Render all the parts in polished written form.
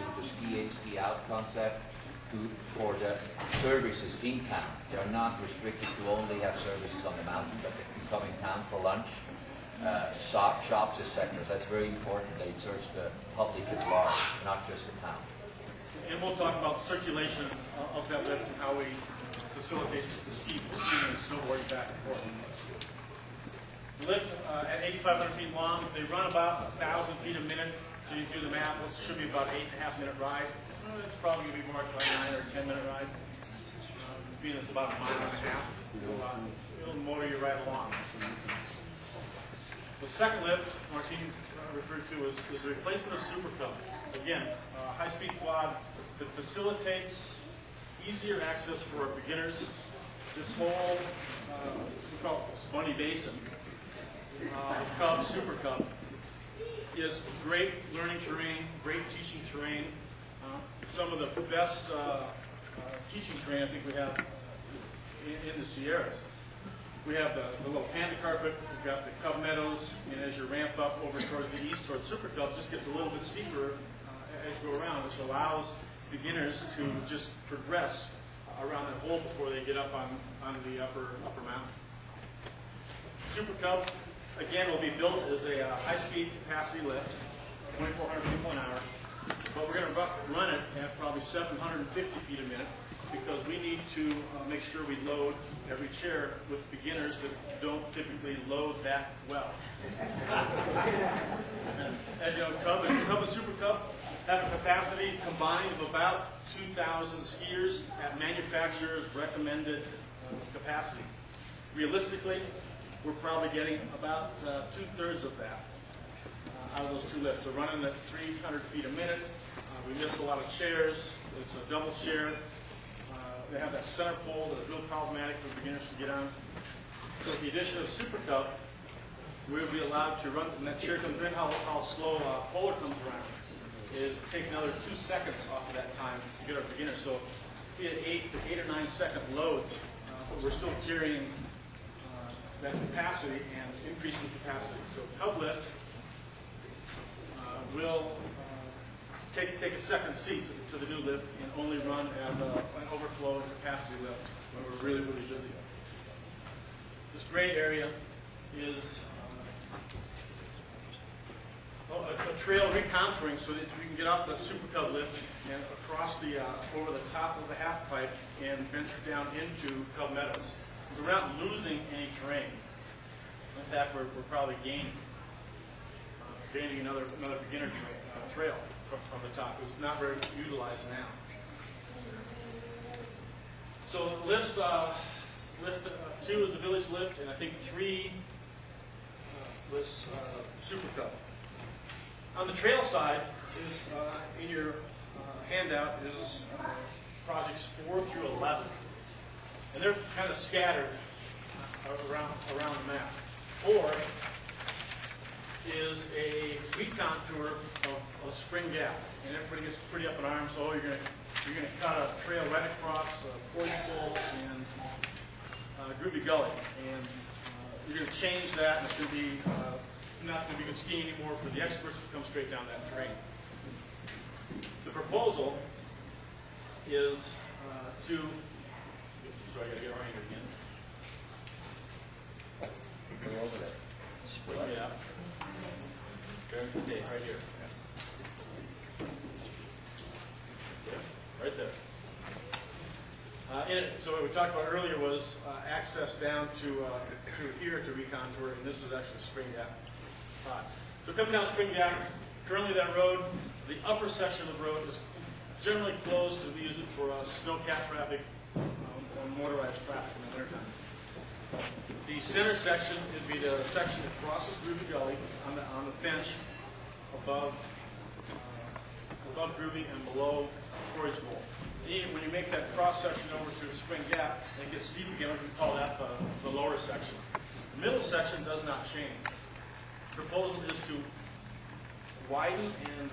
of the ski in, ski out concept for the services in town. They're not restricted to only have services on the mountain, but they can come in town for lunch, shops, etc. That's very important. They serve the public at large, not just the town. And we'll talk about circulation of that lift and how we facilitate the skiing and snowboarding back and forth. The lift at 8,500 feet long, they run about 1,000 feet a minute. So you do the math, it should be about an 8.5 minute ride. It's probably going to be more like a 9 or 10 minute ride. Being it's about 1.5 miles. It'll motor you right along. The second lift Martin referred to is the replacement of Super Cub. Again, high-speed quad that facilitates easier access for our beginners. This whole, we call it Bunny Basin, of Cub, Super Cub, is great learning terrain, great teaching terrain. Some of the best teaching terrain I think we have in the Sierras. We have the little panda carpet, we've got the Cub Meadows, and as you ramp up over towards the east, towards Super Cub, it just gets a little bit steeper as you go around, which allows beginners to just progress around that hole before they get up on the upper mountain. Super Cub, again, will be built as a high-speed capacity lift, 2,400 people an hour, but we're going to run it at probably 750 feet a minute because we need to make sure we load every chair with beginners that don't typically load that well. And as you know, Cub and Super Cub have a capacity combined of about 2,000 skiers at manufacturer's recommended capacity. Realistically, we're probably getting about 2/3 of that out of those two lifts. We're running at 300 feet a minute. We miss a lot of chairs. It's a double share. They have that center pole that is real problematic for beginners to get on. So with the addition of Super Cub, we'll be allowed to run, when that chair comes in, how slow polar comes around is take another 2 seconds off of that time to get our beginners. So we had 8 or 9 second load, but we're still carrying that capacity and increasing capacity. So Cub lift will take a second seat to the new lift and only run as an overflow capacity lift when we're really, really busy. This gray area is a trail recontouring so that we can get off the Super Cub lift and across the over the top of the half pipe and venture down into Cub Meadows. So we're not losing any terrain. In fact, we're probably gaining another beginner trail from the top. It's not very utilized now. So lifts, lift 2 is the village lift, and I think 3 was Super Cub. On the trail side is in your handout is projects 4 through 11, and they're kind of scattered around the map. 4 is a recontour of Spring Gap, and everybody gets pretty up in arms. Oh, you're gonna cut a trail right across Portage Bowl and Groovy Gully, and you're gonna change that. And it's gonna be not gonna be good skiing anymore for the experts who come straight down that terrain. The proposal is to. Sorry, I gotta get oriented again. Go over there. Split. Yeah. Okay, right here. Yeah, right there. So what we talked about earlier was access down to here to recontour, and this is actually Spring Gap. So coming down Spring Gap, currently that road, the upper section of the road is generally closed, and we use it for snowcat traffic or motorized traffic in the wintertime. The center section would be the section that crosses Groovy Gully on the bench above Groovy and below Portage Bowl. When you make that cross section over to Spring Gap, it gets steep again. We call that the lower section. The middle section does not change. The proposal is to widen and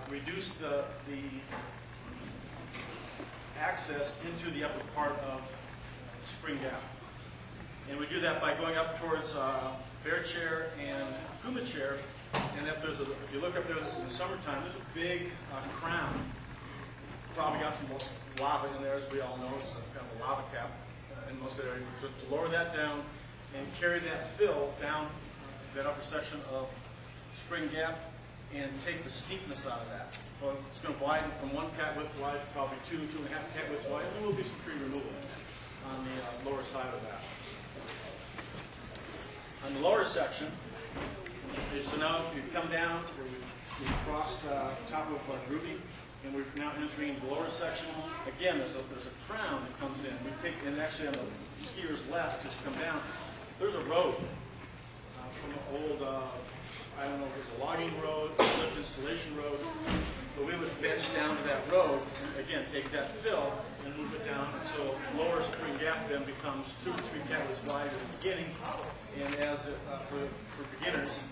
reduce the access into the upper part of Spring Gap. And we do that by going up towards Bear Chair and Puma Chair And if you look up there in the summertime, there's a big crown. Probably got some lava in there, as we all know. It's kind of a lava cap in most areas. To lower that down and carry that fill down that upper section of Spring Gap and take the steepness out of that. So it's going to widen from 1 cat width wide to probably 2.5 cat widths wide. And there will be some tree removal on the lower side of that. On the lower section, so now if you come down, we've crossed top of Ruby, and we're now entering the lower section. Again, there's a crown that comes in. And actually on the skier's left, as you come down, there's a road from an old, I don't know if it's a logging road, a lift installation road, but we would bench down to that road, and again, take that fill and move it down. And so lower Spring Gap then becomes 2 to 3 cat widths wide at the beginning, and as for beginners,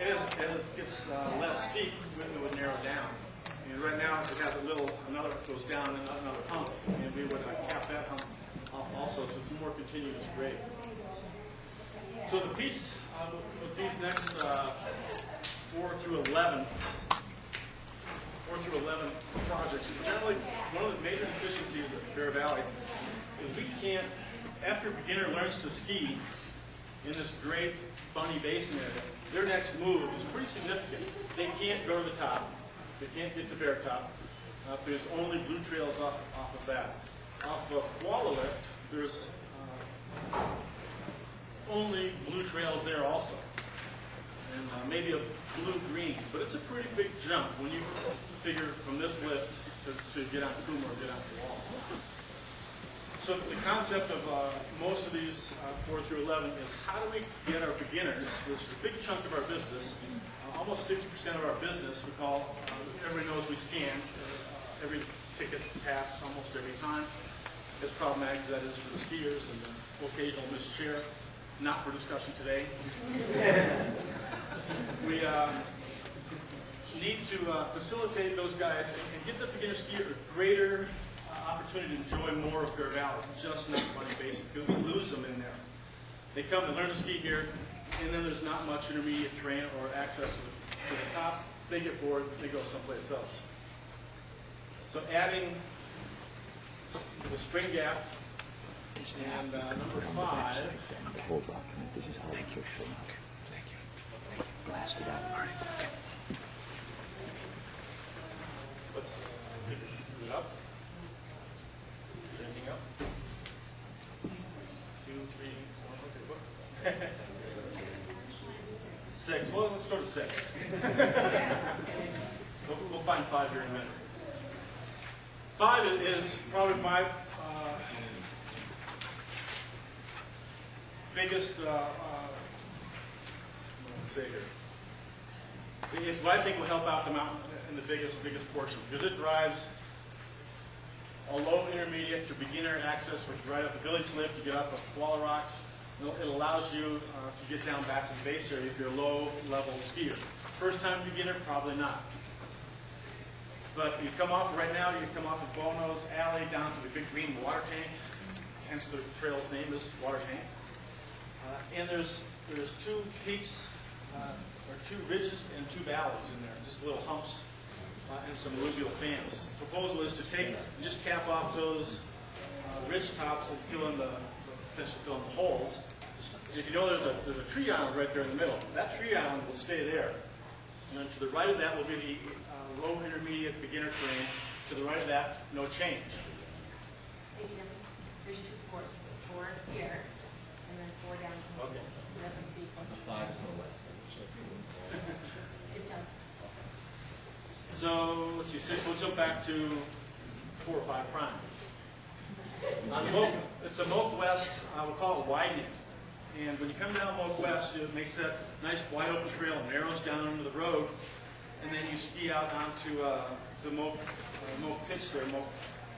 as it gets less steep, it would narrow down. And right now it has another goes down and another hump, and we would cap that hump off also, so it's a more continuous grade. So the piece with these next 4 through 11 projects, generally one of the major deficiencies of Bear Valley is we can't, after a beginner learns to ski in this great bunny basin area, their next move is pretty significant. They can't go to the top. They can't get to Bear Top. There's only blue trails off of that. Off of Koala Lift, there's only blue trails there also. And maybe a blue-green. But it's a pretty big jump when you figure from this lift to get on Kuma or get on the wall. So the concept of most of these 4 through 11 is how do we get our beginners, which is a big chunk of our business, almost 50% of our business, we call, everybody knows we scan every ticket pass almost every time. As problematic as that is for the skiers and the occasional missed chair, not for discussion today. We need to facilitate those guys and give the beginner skier a greater opportunity to enjoy more of Bear Valley, just not Bunny Basin, because we lose them in there. They come to learn to ski here, and then there's not much intermediate terrain or access to the top. They get bored, they go someplace else. So adding the Spring Gap and number 5. The whole document. This is how it's so shown. Thank you. Blast it out. All right. Okay. Let's pick it up. Anything up? 2, 3, 4. Okay, 6. Well, let's go to 6. We'll find 5 here in a minute. 5 is probably my biggest, let's say here. It's what I think will help out the mountain in the biggest portion, because it drives a low intermediate to beginner access, which is right up the village lift to get up of Koala Rocks. It allows you to get down back to the base area if you're a low-level skier. First time beginner, probably not. But you come off right now, you come off of Bono's Alley down to the big green water tank, hence the trail's name is Water Tank. And there's 2 peaks, or 2 ridges and 2 valleys in there, just little humps and some alluvial fans. The proposal is to take and just cap off those ridge tops and potentially fill in the holes. If you know there's a tree island right there in the middle, that tree island will stay there. And then to the right of that will be the low intermediate beginner terrain. To the right of that, no change. Hey, Jim, there's 2 4s. 4 here, and then 4 down here. Okay. So that must be close to 5 is the west. Good jump. So let's see, 6. We'll jump back to 4 or 5 prime. On the Moke, it's a Moke West. We'll call it widening. And when you come down Moke West, it makes that nice wide open trail, narrows down into the road, and then you ski out onto the Moke pitch there, Moke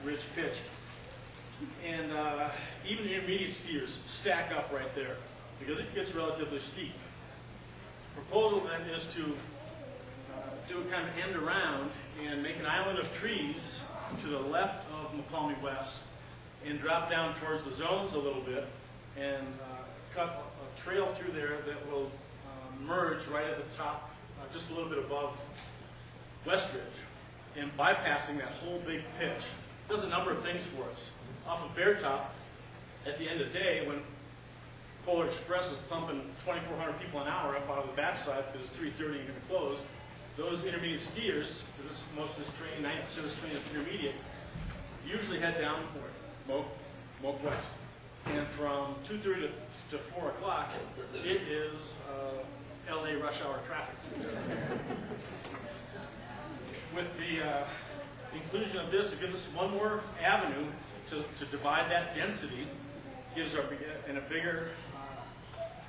Ridge pitch. And even the intermediate skiers stack up right there because it gets relatively steep. Proposal then is to do a kind of end around and make an island of trees to the left of McCalmy West and drop down towards the zones a little bit and cut a trail through there that will merge right at the top, just a little bit above West Ridge, and bypassing that whole big pitch. Does a number of things for us. Off of Bear Top, at the end of the day, when Polar Express is pumping 2,400 people an hour up out of the backside because it's 3:30 and going to close, those intermediate skiers, because most of this train, 90% of this train is intermediate, usually head down Moke West. And from 2:30 to 4 o'clock, it is LA rush hour traffic. With the inclusion of this, it gives us one more avenue to divide that density, gives our and a bigger,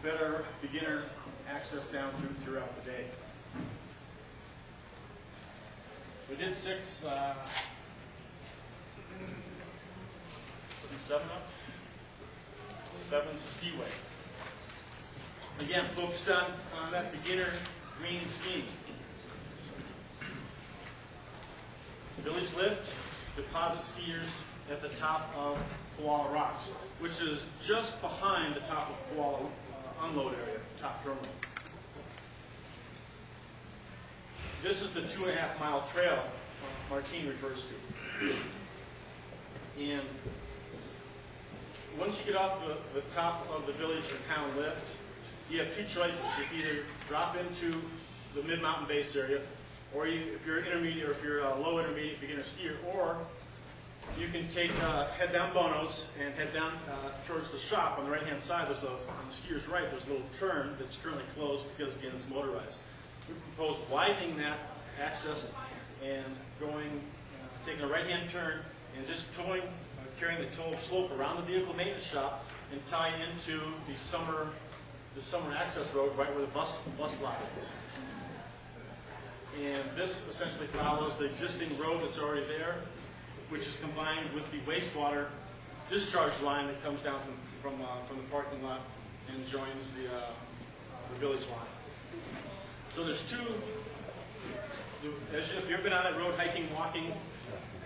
better beginner access down throughout the day. We did 6, putting 7 up. 7's a skiway. Again, focused on that beginner green skiing. Village lift, deposit skiers at the top of Koala Rocks, which is just behind the top of Koala unload area, top terminal. This is the 2.5-mile trail Martine refers to. And once you get off the top of the village or town lift, you have 2 choices. You can either drop into the mid-mountain base area, or if you're intermediate or if you're a low intermediate beginner skier, or you can take head down Bono's and head down towards the shop on the right-hand side. There's on the skier's right, there's a little turn that's currently closed because, again, it's motorized. We propose widening that access and going, taking a right-hand turn and just towing, carrying the tow slope around the vehicle maintenance shop and tying into the summer access road right where the bus lot is. And this essentially follows the existing road that's already there, which is combined with the wastewater discharge line that comes down from the parking lot and joins the village line. So there's 2. If you've ever been on that road hiking, walking,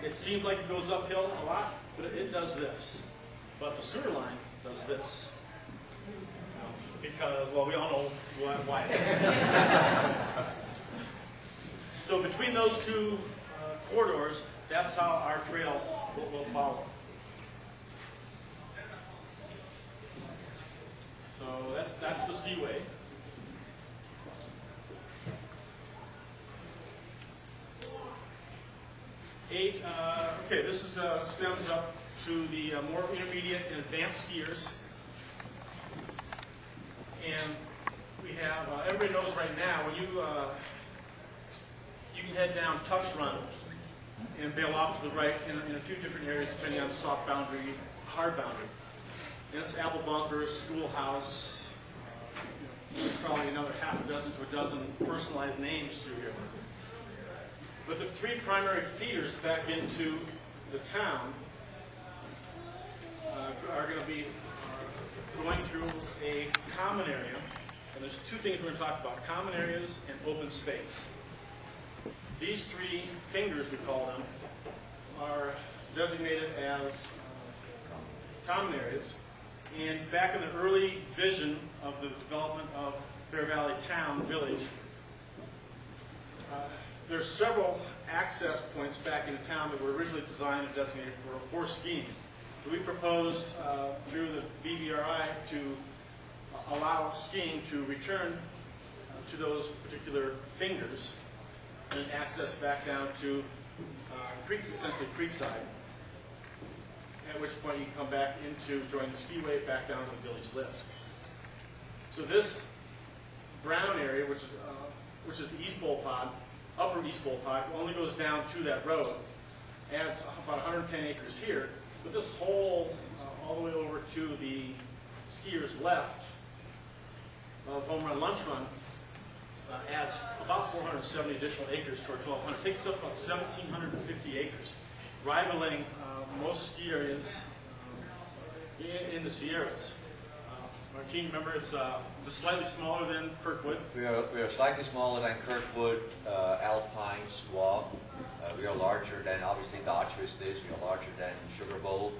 it seems like it goes uphill a lot, but it does this. But the sewer line does this. Because, well, we all know why it is. So between those 2 corridors, that's how our trail will follow. So that's the skiway. Okay, this is stems up to the more intermediate and advanced skiers. And we have, everybody knows right now, when you can head down Touch Run and bail off to the right in a few different areas depending on soft boundary, hard boundary. And it's Apple Bunkers, Schoolhouse, probably another half a dozen to a dozen personalized names through here. But the 3 primary feeders back into the town are going to be going through a common area. And there's 2 things we're going to talk about: common areas and open space. These 3 fingers, we call them, are designated as common areas. And back in the early vision of the development of Bear Valley Town Village, there's several access points back into town that were originally designed and designated for skiing. So we proposed through the BVRI to allow skiing to return to those particular fingers and access back down to essentially Creekside, at which point you can come back into, join the skiway, back down to the village lift. So this brown area, which is the East Bowl Pod, upper East Bowl Pod, only goes down to that road, adds about 110 acres here, but this whole, all the way over to the skiers left of Home Run Lunch Run, adds about 470 additional acres to our 1,200. It takes us up about 1,750 acres, rivaling most ski areas in the Sierras. Martine, remember, it's just slightly smaller than Kirkwood. We are slightly smaller than Kirkwood, Alpine, Squaw. We are larger than, obviously, Dodge is this. We are larger than Sugar Bowl,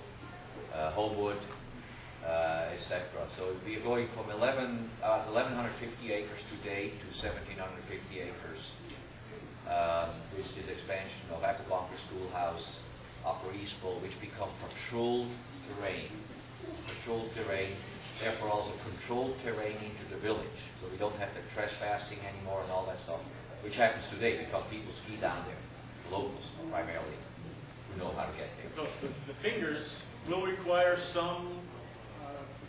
Homewood. etc. So we're going from 1,150 acres today to 1,750 acres. With this expansion of Aquablanca Schoolhouse, Upper East Bowl, which become patrolled terrain, therefore also controlled terrain into the village. So we don't have the trespassing anymore and all that stuff, which happens today because people ski down there, locals primarily, who know how to get there. So the fingers will require some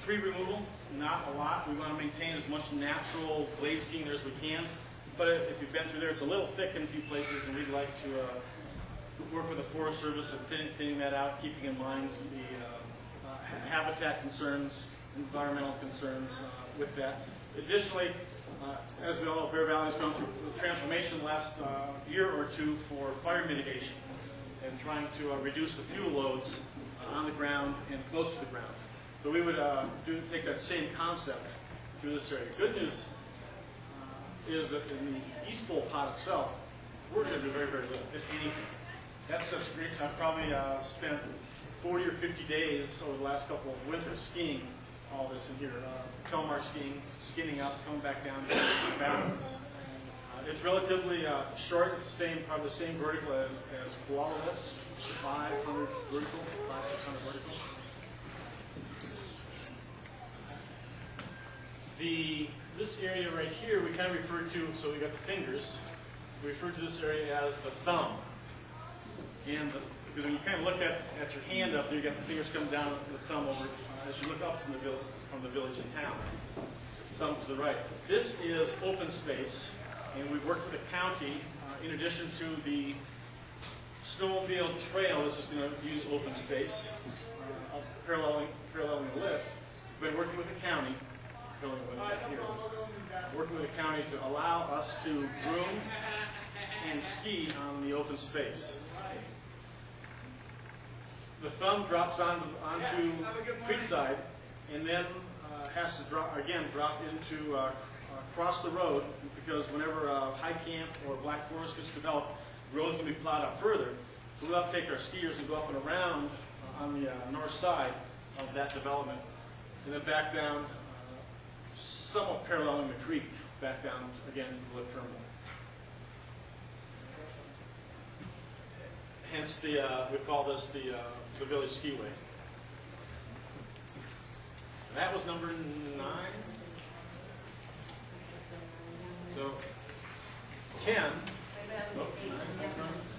tree removal, not a lot. We want to maintain as much natural glade skiing there as we can. But if you've been through there, it's a little thick in a few places, and we'd like to work with the Forest Service and thinning that out, keeping in mind the habitat concerns, environmental concerns with that. Additionally, as we all know, Bear Valley has gone through a transformation the last year or two for fire mitigation and trying to reduce the fuel loads on the ground and close to the ground. So we would take that same concept through this area. Good news is that in the East Bowl pot itself, we're going to do very, very little, if anything. That's such great. I've probably spent 40 or 50 days over the last couple of winters skiing all this in here. Telemark skiing, skinning up, coming back down to some balance. It's relatively short. It's probably the same vertical as koala lift, 500 vertical, 500-600 vertical. This area right here, we kind of refer to, so we got the fingers, we refer to this area as the thumb. And because when you kind of look at your hand up there, you got the fingers coming down with the thumb over, as you look up from the village and town. Thumb to the right. This is open space, and we've worked with the county, in addition to the snowmobile trail, this is going to use open space, paralleling the lift. We've been working with the county, working with the county to allow us to groom and ski on the open space. The thumb drops onto Creekside and then has to drop into across the road, because whenever High Camp or Black Forest gets developed, the road's going to be plowed up further. So we'll have to take our skiers and go up and around on the north side of that development, and then back down, somewhat paralleling the creek, back down again to the lift terminal. Hence, we call this the Village Skiway. And that was number 9. So 10.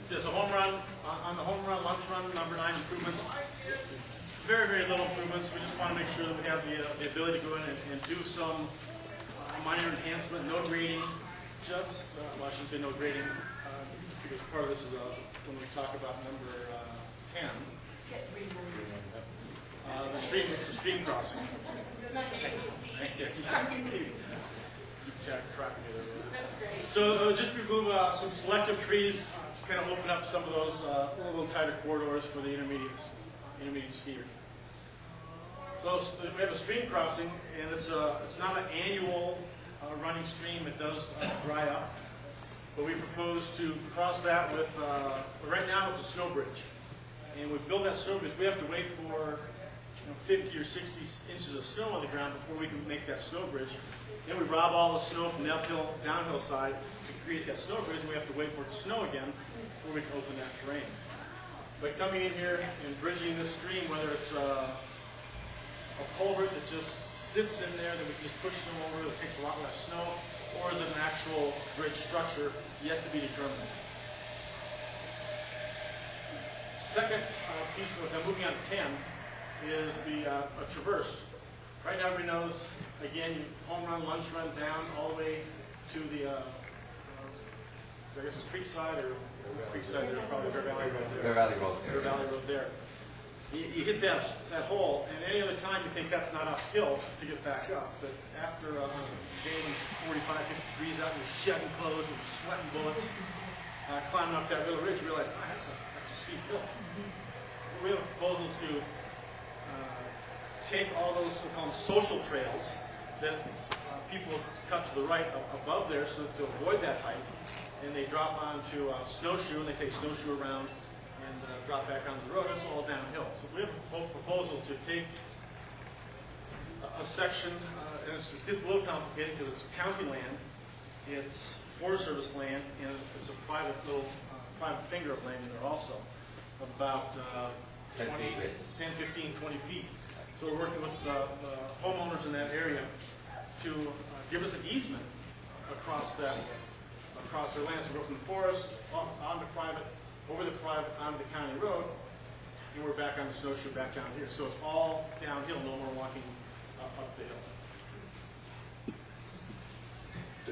Just a home run on the home run, lunch run, number 9 improvements. Very, very little improvements. We just want to make sure that we have the ability to go in and do some minor enhancement, no grading, just, well, I shouldn't say no grading, because part of this is when we talk about number 10. The stream crossing. Thanks. So just remove some selective trees to kind of open up some of those a little tighter corridors for the intermediate skier. So we have a stream crossing, and it's not an annual running stream. It does dry up, but we propose to cross that with right now it's a snow bridge, and we build that snow bridge. We have to wait for 50 or 60 inches of snow on the ground before we can make that snow bridge. Then we rob all the snow from the uphill, downhill side to create that snow bridge, and we have to wait for it to snow again before we can open that terrain. By coming in here and bridging this stream, whether it's a culvert that just sits in there that we can just push snow over, that takes a lot less snow, or is it an actual bridge structure, yet to be determined. Second piece, of moving on to 10, is the traverse. Right now everybody knows, again, you home run, lunch run down all the way to the, I guess it's Creekside or Creekside, there's probably Bear Valley Road there. Bear Valley Road there. Bear Valley Road there. You hit that hole, and any other time you think that's not uphill to get back up. But after a day when it's 45, 50 degrees out, and you're shedding clothes and you're sweating bullets, climbing up that little ridge, you realize, that's a steep hill. We have a proposal to take all those so-called social trails that people cut to the right above there, so to avoid that height, and they drop onto snowshoe, and they take snowshoe around and drop back onto the road. It's all downhill. So we have a proposal to take a section, and it gets a little complicated because it's county land, it's Forest Service land, and it's a private little, private finger of land in there also, of about 10 20, feet width. 10, 15, 20 feet. So we're working with the homeowners in that area to give us an easement across their land. So we go from the forest onto private, over the private, onto the county road, and we're back on the snowshoe, back down here. So it's all downhill, no more walking up the hill.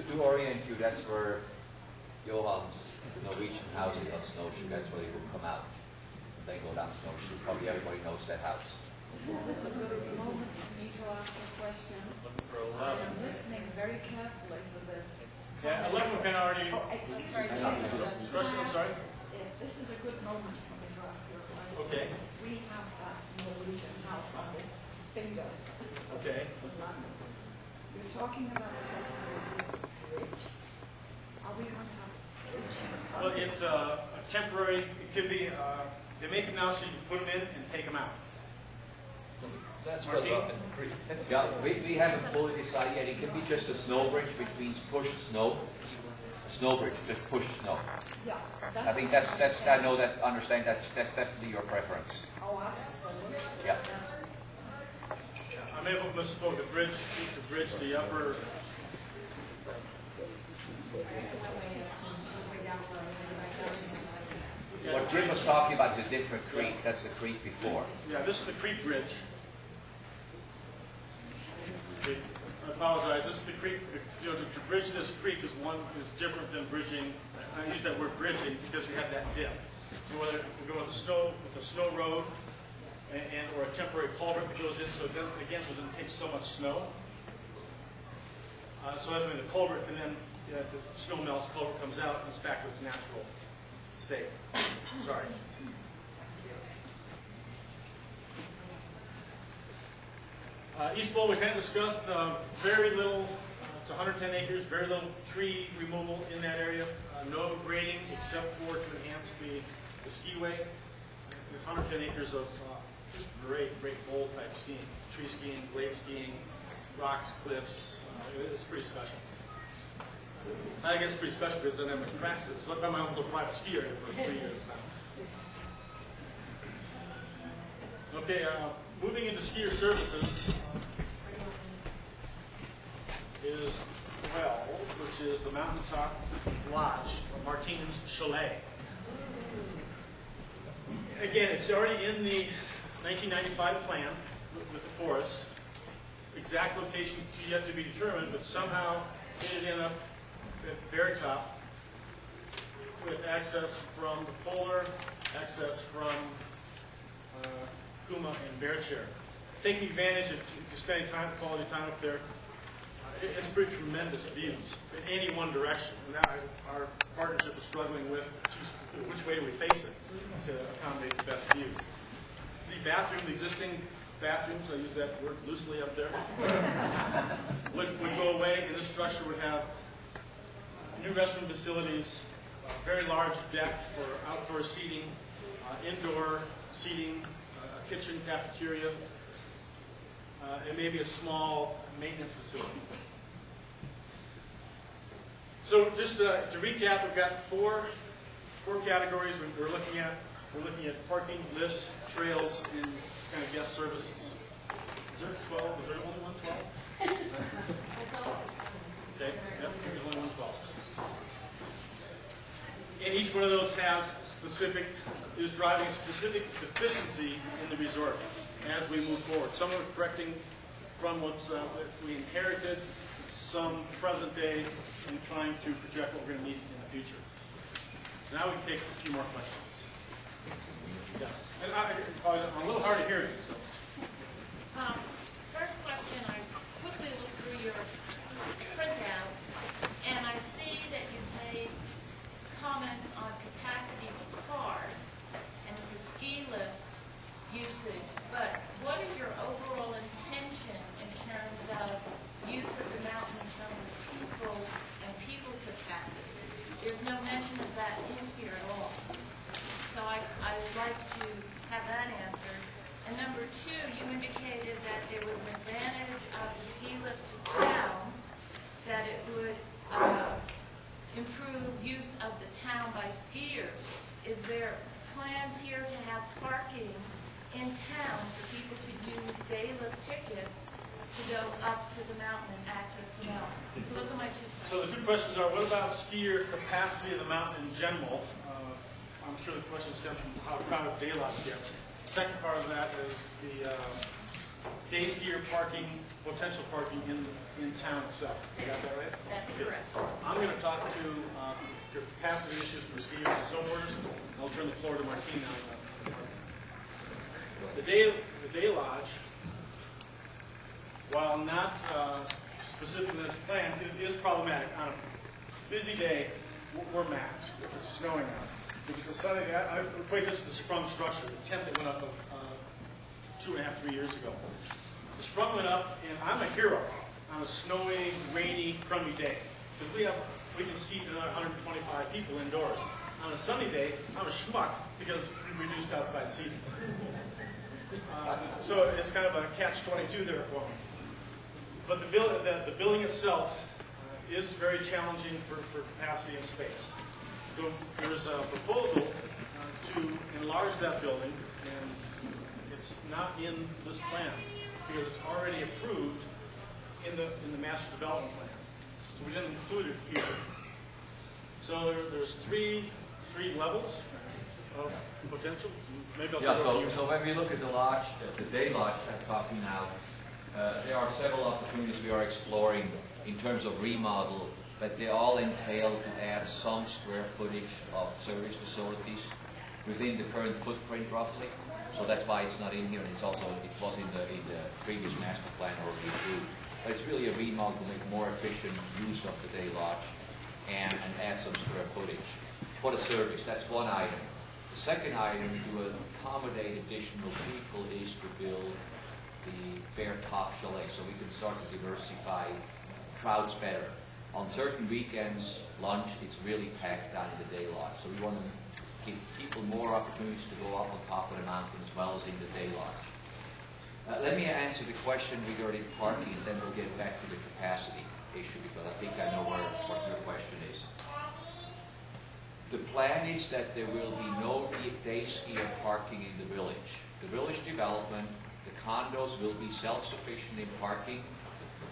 To orient you, that's where Johan's Norwegian housing on Snowshoe, that's where he will come out. They go down Snowshoe. Probably everybody knows that house. Is this a good moment for me to ask a question? Looking for I 11. am listening very carefully to this. Yeah, 11 we kind of already. Oh, excuse me. Question, I'm sorry? This is a good moment for me to ask you a question. Okay. We have that Norwegian house on this finger Okay. of London. You're talking about the possibility of a bridge. Are we going to have a bridge in front Well, of it's this house? a temporary, it can be, they make them now so you can put them in and take them out. That's Martin? further up in the creek. Yeah, we haven't fully decided yet. It can be just a snow bridge, which means push snow. A snow bridge, just push snow. Yeah. I think that's, I know that, understand that's definitely your preference. Oh, absolutely. Yeah. I may have misspoke, the bridge, the upper, yeah, What Jim was talking about is a different creek. That's the creek before. yeah, this is the creek bridge. Okay, I apologize, this is the creek, you know, to bridge this creek is different than bridging, I use that word bridging because we have that dip. Whether we go with the snow road, or a temporary culvert that goes in, so it doesn't, again, so it doesn't take so much snow. So that's when the culvert, and then the snow melts, culvert comes out, and it's back to its natural state. Sorry. East Bowl, we had discussed very little, it's 110 acres, very little tree removal in that area, no grading except for to enhance the skiway. There's 110 acres of just great bowl type skiing, tree skiing, blade skiing, rocks, cliffs. It's pretty special. I guess it's pretty special because it doesn't have much track system. So I've got my own little private ski area for 3 years now. Okay, moving into skier services is 12, which is the Mountaintop Lodge, or Martin's Chalet. Again, it's already in the 1995 plan with the forest. Exact location yet to be determined, but somehow it ended up at bvear808 with access from the polar, access from Kuma and Bear Chair. Taking advantage of spending quality time up there, it's pretty tremendous views in any one direction. And now our partnership is struggling with which way do we face it to accommodate the best views. The existing bathrooms, I use that word loosely up there, would go away, and this structure would have new restroom facilities, a very large deck for outdoor seating, indoor seating, a kitchen, cafeteria, and maybe a small maintenance facility. So just to recap, we've got four categories we're looking at. We're looking at parking, lifts, trails, and kind of guest services. Is there 12? Is there only one 12? Okay, yep, there's only one 12. And each one of those is driving a specific deficiency in the resort as we move forward. Some are correcting from what we inherited, some present day, and trying to project what we're going to need in the future. So now we can take a few more questions. Yes. And I'm a little hard to hear you. So. First question, I quickly looked through your printouts, and I see that you've made comments on capacity of cars and the ski lift usage, but what is your overall intention in terms of use of the mountain in terms of people and people capacity? There's no mention of that in here at all. So I would like to have that answered. And number two, you indicated that there was an advantage that it would improve use of the town by skiers. Is there plans here to have parking in town for people to use day lift tickets to go up to the mountain and access the mountain? So those are my two questions. So the two questions are, what about skier capacity of the mountain in general? I'm sure the question stems from how crowded day lodge gets. Second part of that is the day skier parking, potential parking in town itself. You got that right? That's correct. I'm going to talk to your capacity issues for skiers and snowboarders. I'll turn the floor to Martine on that. The day lodge, while not specific in this plan, is problematic. On a busy day, we're maxed if it's snowing out. If it's a sunny day, I equate this to the sprung structure, the tent that went up 2.5, 3 years ago. The sprung went up, and I'm a hero on a snowy, rainy, crummy day. Because we can seat another 125 people indoors. On a sunny day, I'm a schmuck because we reduced outside seating. So it's kind of a catch-22 there for me. But the building itself is very challenging for capacity and space. So there's a proposal to enlarge that building, and it's not in this plan because it's already approved in the master development plan. So we didn't include it here. So there's three levels of potential. Maybe I'll Yeah, turn it over to you. so when we look at the lodge, the day lodge I'm talking now, there are several opportunities we are exploring in terms of remodel, but they all entail to add some square footage of service facilities within the current footprint roughly. So that's why it's not in here, and it was in the previous master plan already approved. But it's really a remodel to make more efficient use of the day lodge and add some square footage. For the service, that's one item. The second item to accommodate additional people is to build the Bear Top Chalet, so we can start to diversify crowds better. On certain weekends, lunch, it's really packed down in the day lodge. So we want to give people more opportunities to go up on top of the mountain as well as in the day lodge. Let me answer the question regarding parking, and then we'll get back to the capacity issue, because I think I know what your question is. The plan is that there will be no day skier parking in the village. The village development, the condos will be self-sufficient in parking,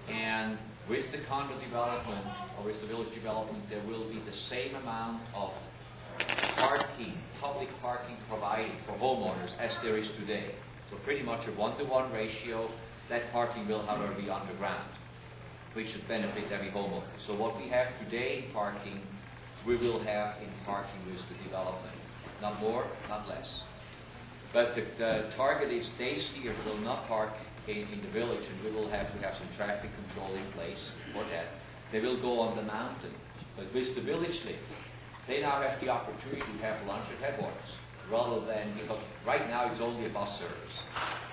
and with the condo development, or with the village development, there will be the same amount of parking, public parking provided for homeowners as there is today. So pretty much a 1-to-1 ratio. That parking will, however, be underground, which should benefit every homeowner. So what we have today in parking, we will have in parking with the development. Not more, not less. But the target is day skiers will not park in the village, and we will have to have some traffic control in place for that. They will go on the mountain. But with the village lift, they now have the opportunity to have lunch at headwaters, rather than, because right now it's only a bus service,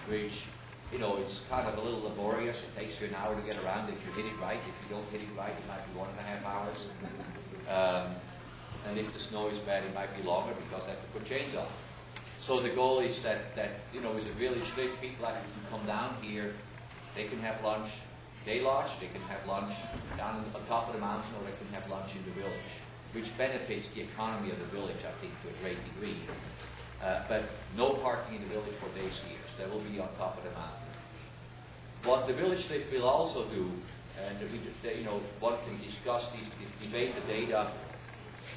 which, you know, it's kind of a little laborious. It takes you an hour to get around if you hit it right. If you don't hit it right, it might be 1.5 hours. And if the snow is bad, it might be longer because they have to put chains on. So the goal is that you know, with a village lift, people actually can come down here, they can have lunch, day lodge, they can have lunch down on top of the mountain, or they can have lunch in the village, which benefits the economy of the village, I think, to a great degree. But no parking in the village for day skiers. They will be on top of the mountain. What the village lift will also do, and you know, one can discuss these, debate the data,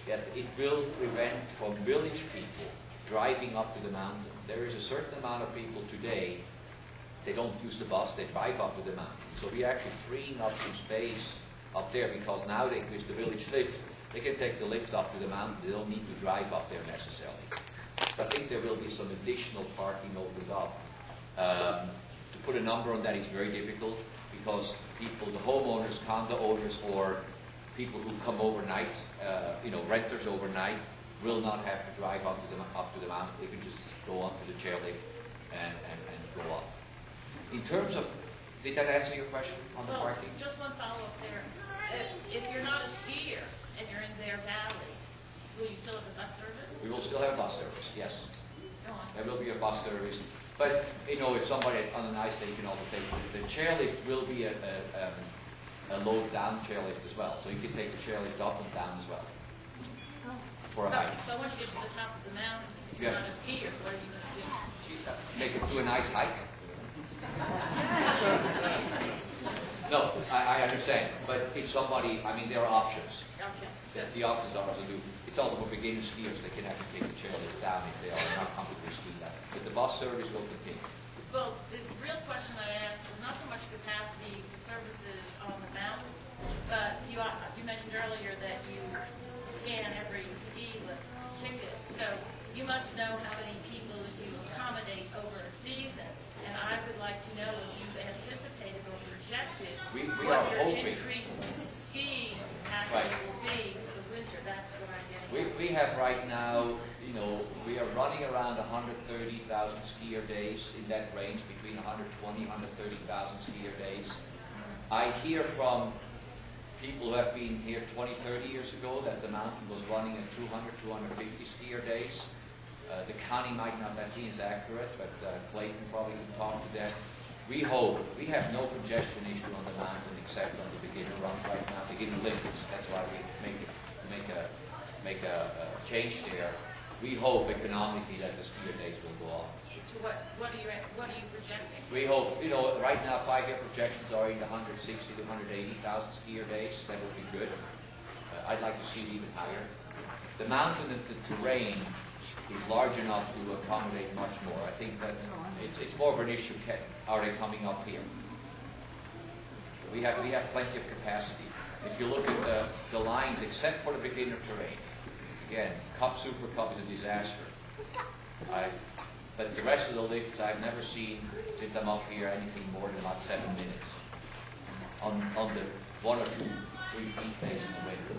that it will prevent from village people driving up to the mountain. There is a certain amount of people today, they don't use the bus, they drive up to the mountain. So we are actually freeing up some space up there, because now with the village lift, they can take the lift up to the mountain. They don't need to drive up there necessarily. So I think there will be some additional parking opened up. To put a number on that is very difficult, because people, the homeowners, condo owners, or people who come overnight, you know, renters overnight, will not have to drive up to the mountain. They can just go onto the chairlift and go up. In terms of, did that answer your question on the parking? Just one follow-up there. If you're not a skier and you're in Bear Valley, will you still have a bus service? We will still have bus service, yes. Go on. There will be a bus service. But, you know, if somebody on a nice day can also take the chairlift will be a load down chairlift as well. So you can take the chairlift up and down as well for a hike. So once you get to the top of the mountain, if you're Yeah. not a skier, what are you going to do? Make it to a nice hike. No, I understand. But if somebody, I mean, there are options. Okay. The options are to do. It's all for beginner skiers. They can actually take the chairlift down if they are not comfortable skiing that. But the bus service will continue. Well, the real question I asked was not so much capacity services on the mountain, but you mentioned earlier that you scan every ski lift ticket. So you must know how many people you accommodate over a season. And I would like to know if you've anticipated or projected We what are your hoping. increased skiing capacity Right. will be for the winter. That's what I'm getting at. We have right now, we are running around 130,000 skier days, in that range, between 120, 130,000 skier days. I hear from people who have been here 20, 30 years ago that the mountain was running at 200, 250 skier days. The county might not have been as accurate, but Clayton probably can talk to that. We hope, we have no congestion issue on the mountain except on the beginner runs right now, beginner lifts. That's why we make a change there. We hope economically that the skier days will go up. So what are you projecting? We hope, right now 5-year projections are in the 160 to 180,000 skier days. That would be good. I'd like to see it even higher. The mountain and the terrain is large enough to accommodate much more. I think that it's more of an issue. Are they coming up here? We have plenty of capacity. If you look at the lines, except for the beginner terrain, again, Cup, Super Cup is a disaster. But the rest of the lifts, I've never seen, since I'm up here, anything more than about 7 minutes on the 1 or 2, 3 feet days in the winter.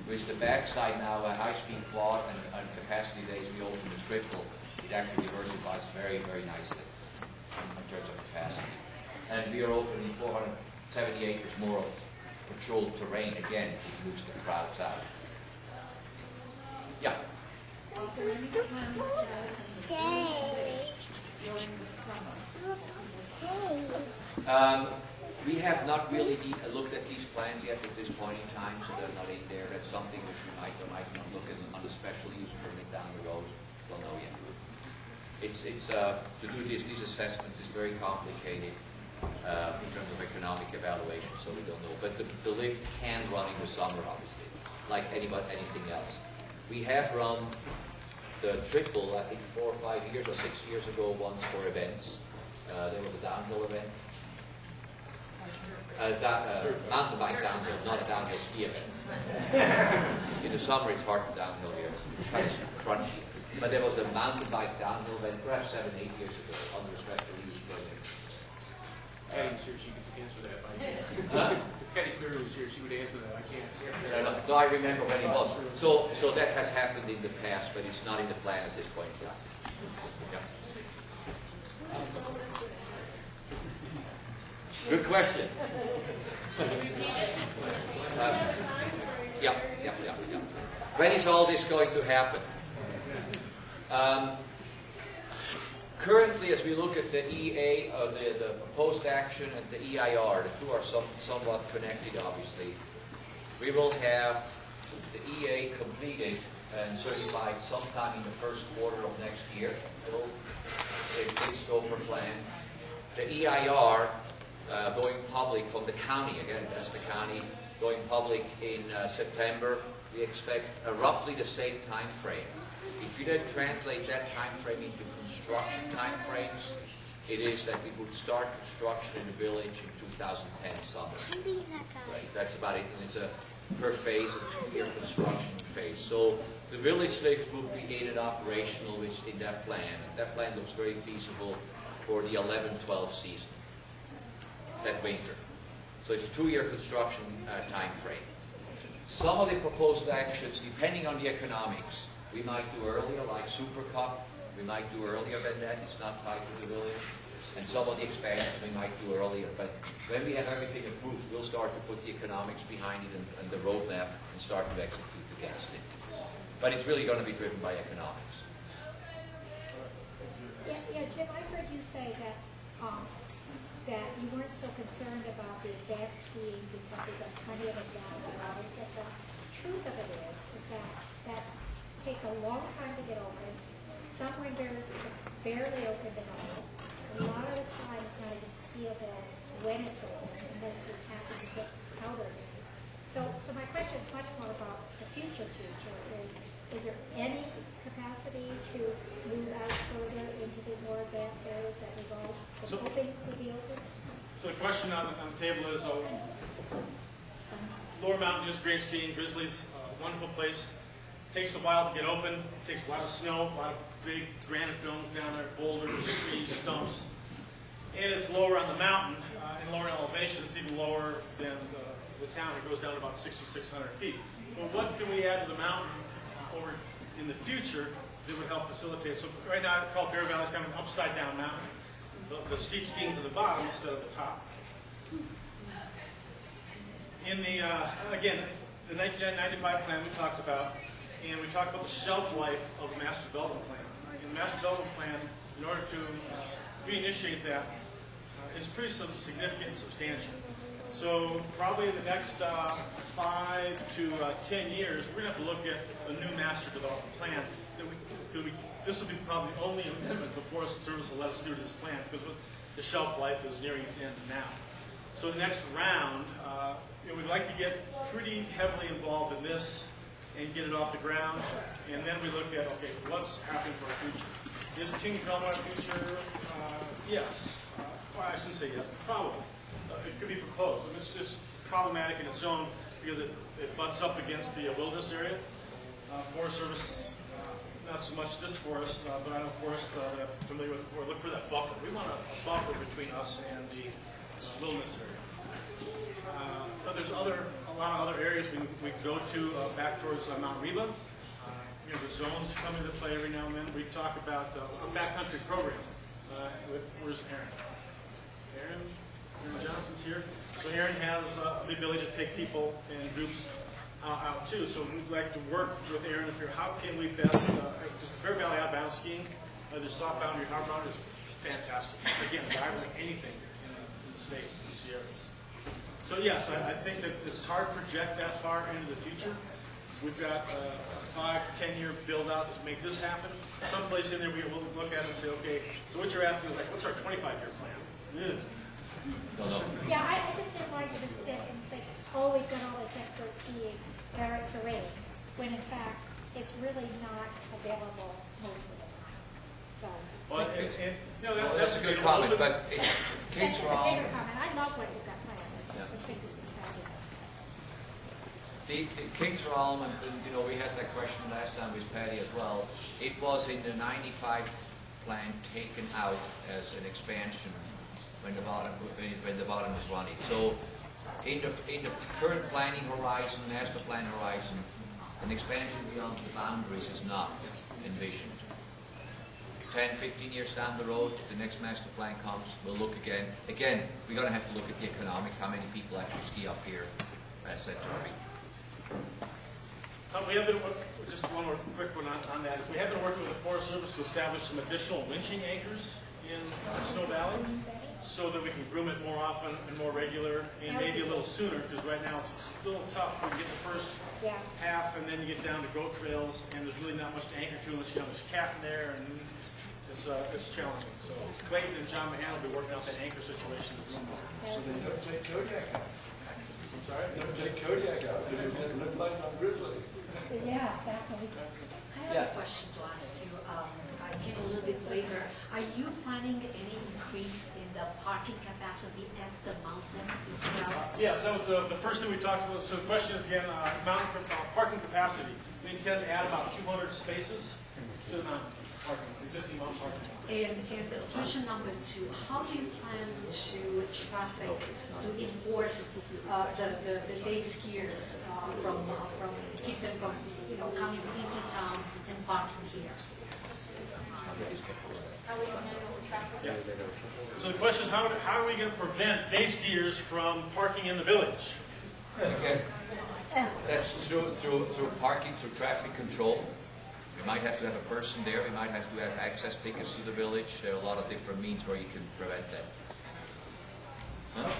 With the backside now, a high-speed quad and capacity days, we open the triple. It actually diversifies very, very nicely in terms of capacity. And we are opening 470 acres more of patrolled terrain, again, to boost the crowds out. Yeah. Are there any plans to during the summer? We have not really looked at these plans yet at this point in time, so they're not in there. That's something which we might or might not look at on the special use permit down the road. We'll know yet. To do these assessments is very complicated in terms of economic evaluation, so we don't know. But the lift can run in the summer, obviously, like anything else. We have run the triple, I think 4 or 5 years or 6 years ago once for events. There was a downhill event. Mountain bike downhill, not a downhill ski event. In the summer it's hard to downhill here. It's kind of crunchy. But there was a mountain bike downhill event perhaps 7, 8 years ago under a special use project. Patty's here, she could answer that. Huh? If Patty Cleary was here, she would answer that. I can't. No, I remember when it was. So that has happened in the past, but it's not in the plan at this point in time. Yeah. Good question. Yeah. When is all this going to happen? Currently, as we look at the EA, the proposed action and the EIR, the two are somewhat connected, obviously. We will have the EA completed and certified sometime in the first quarter of next year. It'll take scope for plan. The EIR going public from the county, again, that's the county, going public in September. We expect roughly the same time frame. If you then translate that time frame into construction time frames, it is that we would start construction in the village in 2010 summer. Right, that's about it, and it's a per phase, a 2-year construction phase. So the village lift will be in and operational in that plan, and that plan looks very feasible for the 11-12 season, that winter. So it's a 2-year construction time frame. Some of the proposed actions, depending on the economics, we might do earlier, like Super Cup. We might do earlier than that. It's not tied to the village. And some of the expansion we might do earlier. But when we have everything approved, we'll start to put the economics behind it and the roadmap and start to execute against it. But it's really going to be driven by economics. Yeah, Jim, I heard you say that that you weren't so concerned about the advanced skiing because we've got plenty of it down the road. But the truth of it is that that takes a long time to get open. Some winters it's barely open at all. A lot of the time it's not even skiable when it's open unless you happen to get powder. So my question is much more about the future. Is there any capacity to move out further into the more advanced areas that we've all been hoping would be open? So the question on the table is, Lower Mountain is great skiing, Grizzlies, wonderful place. Takes a while to get open, takes a lot of snow, a lot of big granite domes down there, boulders, trees, stumps. And it's lower on the mountain, in lower elevation, it's even lower than the town. It goes down to about 6,600 feet. Well, what can we add to the mountain over in the future that would help facilitate? So right now, I call Bear Valley is kind of an upside-down mountain. The steep skiing's at the bottom instead of the top. In the, again, the 1995 plan we talked about, and we talked about the shelf life of the master development plan. In the master development plan, in order to reinitiate that, is pretty significant and substantial. So probably in the next 5 to 10 years, we're going to have to look at a new master development plan. This will be probably the only amendment the Forest Service will let us do to this plan because the shelf life is nearing its end now. So the next round, we'd like to get pretty heavily involved in this and get it off the ground. And then we look at, okay, what's happening for our future? Is King Belmont our future? Yes. Well, I shouldn't say yes, but probably. It could be proposed. And it's just problematic in its own because it butts up against the wilderness area. Forest Service, not so much this forest, but I know forest that I'm familiar with before, look for that buffer. We want a buffer between us and the wilderness area. But there's a lot of other areas we can go to back towards Mount Reba. The zones come into play every now and then. We talk about a backcountry program where's Aaron? Aaron Johnson's here. So Aaron has the ability to take people in groups out too. So we'd like to work with Aaron to figure how can we best, Bear Valley outbound skiing, the soft boundary, hard boundary is fantastic. Again, rivaling anything in the state, in the Sierras. So yes, I think that it's hard to project that far into the future. We've got a 5 to 10 year build out to make this happen. Someplace in there we will look at it and say, okay, so what you're asking is like, what's our 25-year plan? No. Yeah, I just didn't want you to sit and think, oh, we've got all this expert skiing, arid terrain, when in fact it's really not available most of the time. So. Well, that's a good comment, but That's Kate's just a wrong. bigger comment. I love what you've got planned. I just think this is fabulous. The King's Realm, and we had that question last time with Patty as well. It was in the 95 plan taken out as an expansion when the bottom was running. So in the current planning horizon, master plan horizon, an expansion beyond the boundaries is not envisioned. 10, 15 years down the road, the next master plan comes, we'll look again. Again, we're going to have to look at the economics, how many people actually ski up here, etc. We have been, just one more quick one on that, is we have been working with the Forest Service to establish some additional winching anchors in Snow Valley so that we can groom it more often and more regular and maybe a little sooner because right now it's a little tough when you get the first half and then you get down to goat trails and there's really not much to anchor to unless you know there's a cat in there and it's challenging. So Clayton and John Mahan will be working out that anchor situation. So then don't take Kodiak out. I'm sorry? Don't take Kodiak out. It's going to reflect on Grizzly. Yeah, exactly. I have a question to ask you. I came a little bit later. Are you planning any increase in the parking capacity at the mountain itself? Yes, that was the first thing we talked about. So the question is again, mountain parking capacity. We intend to add about 200 spaces to the mountain parking, existing mountain parking. And question number 2, how do you plan to traffic to enforce the day skiers from keep them from coming into town and parking here? Yeah. So the question is, how are we going to prevent day skiers from parking in the village? Okay. That's through parking, through traffic control. We might have to have a person there. We might have to have access tickets to the village. There are a lot of different means where you can prevent that. Huh?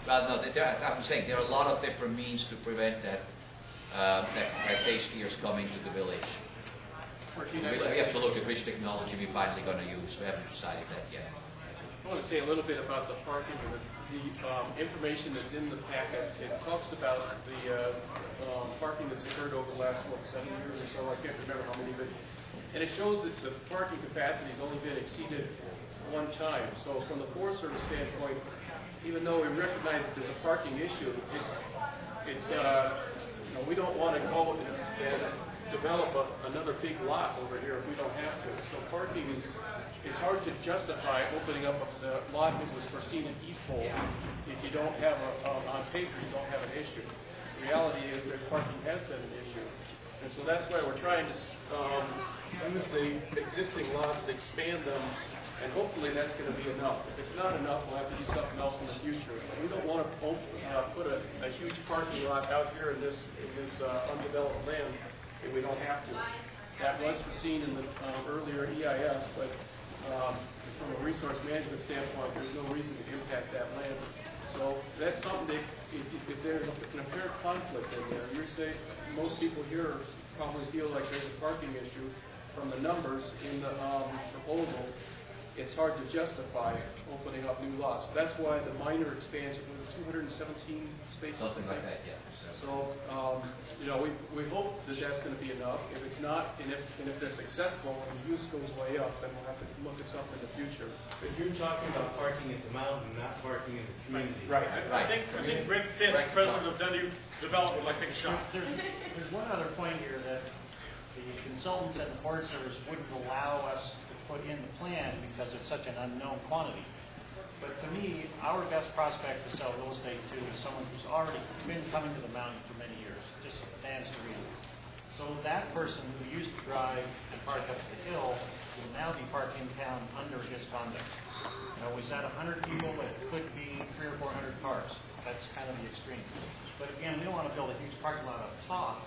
Well, no, I'm saying there are a lot of different means to prevent that day skiers come into the village. We have to look at which technology we're finally going to use. We haven't decided that yet. I want to say a little bit about the parking and the information that's in the packet. It talks about the parking that's occurred over the last, 7 years or so. I can't remember how many, but and it shows that the parking capacity has only been exceeded one time. So from the Forest Service standpoint, even though we recognize that there's a parking issue, it's we don't want to go and develop another big lot over here if we don't have to. So parking it's hard to justify opening up the lot that was foreseen in East Pole if you don't have on paper you don't have an issue. The reality is that parking has been an issue, and so that's why we're trying to use the existing lots to expand them. And hopefully that's going to be enough. If it's not enough, we'll have to do something else in the future. We don't want to put a huge parking lot out here in this undeveloped land if we don't have to. That was foreseen in the earlier EIS, but from a resource management standpoint, there's no reason to impact that land. So that's something that if there's an apparent conflict in there, you're saying most people here probably feel like there's a parking issue from the numbers in the proposal. It's hard to justify opening up new lots. That's why the minor expansion was 217 spaces. Something like that, yeah. So, we hope that that's going to be enough. If it's not, and if they're successful and the use goes way up, then we'll have to look at something in the future. But you're talking about parking at the mountain, not parking in the community. Right. I think Rick Fitz, president of Dundee Development, would like to take a shot. There's one other point here that the consultants at the Forest Service wouldn't allow us to put in the plan because it's such an unknown quantity. But to me, our best prospect to sell real estate to is someone who's already been coming to the mountain for many years, just stands to reason. So that person who used to drive and park up the hill will now be parked in town under his condo. We said 100 people, but it could be 300 or 400 cars. That's kind of the extreme. But again, we don't want to build a huge parking lot up top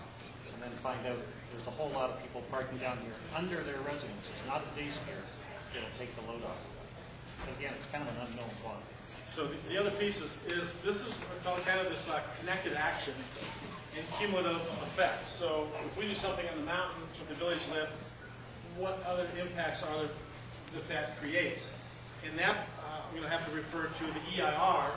and then find out there's a whole lot of people parking down here under their residences, not the day skier. It'll take the load off. Again, it's kind of an unknown quantity. So the other piece is this is kind of this connected action and cumulative effects. So if we do something on the mountain with the village lift, what other impacts are there that creates? And that I'm going to have to refer to the EIR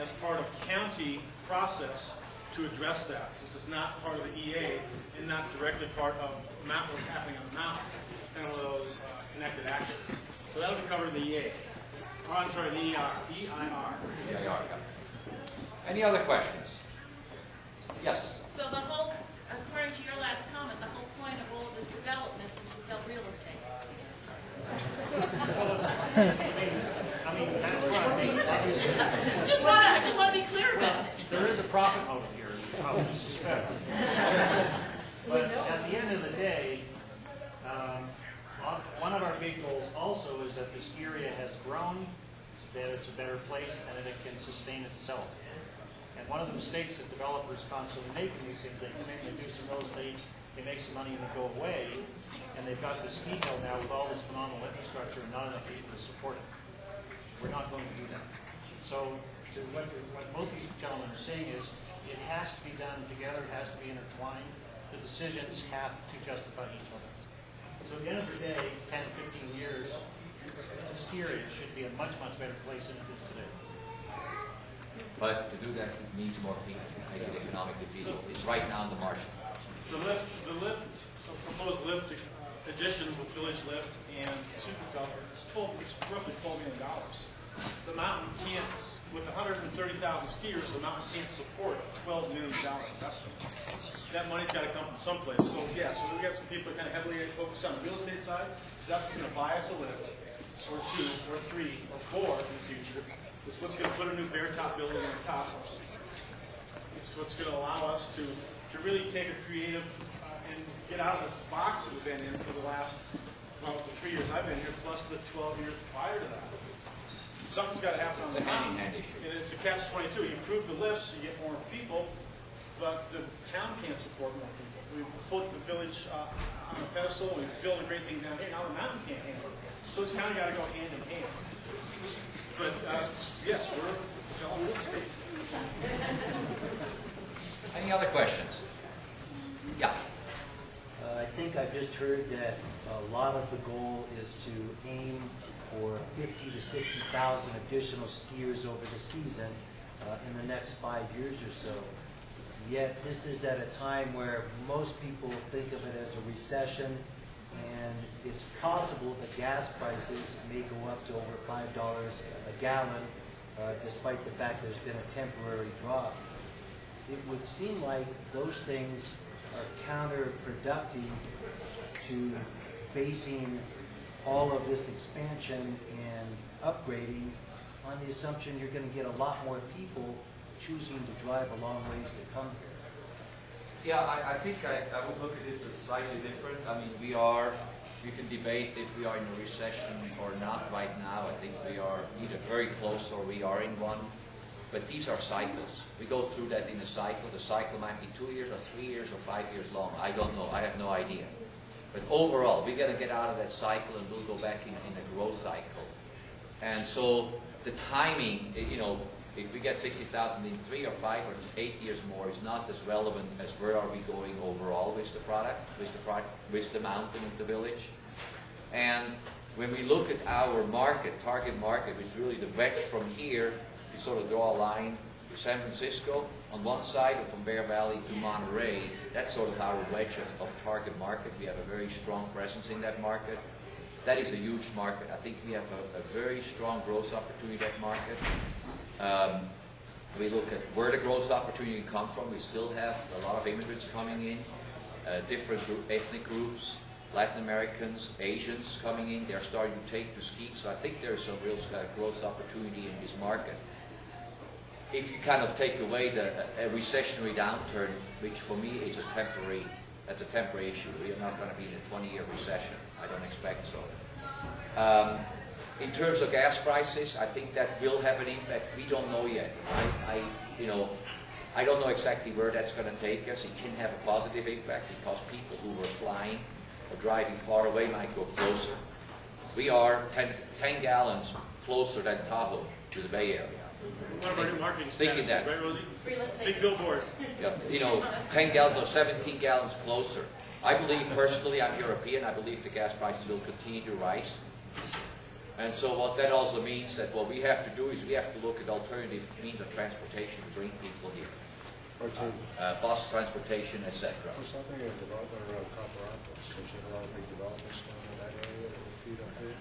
as part of county process to address that. Since it's not part of the EA and not directly part of what's happening on the mountain, kind of those connected actions. So that'll be covered in the EA. Oh, I'm sorry, the EIR. EIR, yeah. Any other questions? Yes. So according to your last comment, the whole point of all of this development is to sell real estate. I mean, that's what I think. I just want to be clear about it. There is a profit motive here, you probably suspect. But at the end of the day, one of our big goals also is that this area has grown, that it's a better place, and that it can sustain itself. And one of the mistakes that developers constantly make in these things, they come in, they do some real estate, they make some money and they go away, and they've got this ski hill now with all this phenomenal infrastructure and not enough people to support it. We're not going to do that. So what both these gentlemen are saying is it has to be done together, it has to be intertwined. The decisions have to justify each other. So at the end of the day, 10, 15 years, this area should be a much, much better place than it is today. But to do that, it needs more people to make it economically feasible. It's right now in the margin. The proposed lift addition with Village Lift and Super Cup is roughly $12 million. The mountain can't, with 130,000 skiers, the mountain can't support a $12 million investment. That money's got to come from someplace. So yeah, so we've got some people kind of heavily focused on the real estate side, because that's what's going to buy us a lift, or 2, or 3, or 4 in the future. It's what's going to put a new bear top building on top of it. It's what's going to allow us to really take a creative and get out of this box that we've been in for the last, the 3 years I've been here, plus the 12 years prior to that. Something's got to happen on the mountain. And it's a catch-22. You improve the lifts, you get more people, but the town can't support more people. We put the village on a pedestal, we build a great thing down here, now the mountain can't handle it. So it's kind of got to go hand in hand. But, yes, we're selling real estate. Any other questions? Yeah. I think I've just heard that a lot of the goal is to aim for 50 to 60,000 additional skiers over the season in the next 5 years or so. Yet this is at a time where most people think of it as a recession, and it's possible that gas prices may go up to over $5 a gallon, despite the fact there's been a temporary drop. It would seem like those things are counterproductive to basing all of this expansion and upgrading on the assumption you're going to get a lot more people choosing to drive a long ways to come here. Yeah, I think I would look at it slightly different. I mean, we can debate if we are in a recession or not right now. I think we are either very close or we are in one. But these are cycles. We go through that in a cycle. The cycle might be 2 years or 3 years or 5 years long. I don't know. I have no idea. But overall, we got to get out of that cycle and we'll go back in a growth cycle. And so the timing, you know, if we get 60,000 in 3 or 5 or 8 years more is not as relevant as where are we going overall with the product, with the mountain and the village. And when we look at our market, target market, which is really the wedge from here, we sort of draw a line to San Francisco on one side, or from Bear Valley to Monterey. That's sort of our wedge of target market. We have a very strong presence in that market. That is a huge market. I think we have a very strong growth opportunity in that market. We look at where the growth opportunity come from. We still have a lot of immigrants coming in, different ethnic groups, Latin Americans, Asians coming in. They're starting to take to ski. So I think there's a real growth opportunity in this market. If you kind of take away a recessionary downturn, which for me is that's a temporary issue. We are not going to be in a 20-year recession. I don't expect so. In terms of gas prices, I think that will have an impact. We don't know yet. I don't know exactly where that's going to take us. It can have a positive impact because people who were flying or driving far away might go closer. We are 10 gallons closer than Tahoe to the Bay Area. One of our new marketing Thinking that. right, Rosie? Free listing. Big billboards. Yeah, 10 gallons or 17 gallons closer. I believe personally, I'm European, I believe the gas prices will continue to rise. And so what that also means that what we have to do is we have to look at alternative means of transportation to bring people here. Bus transportation, etc. There's something in development around Copperantos. There's a lot of big developments down in that area that will feed on here.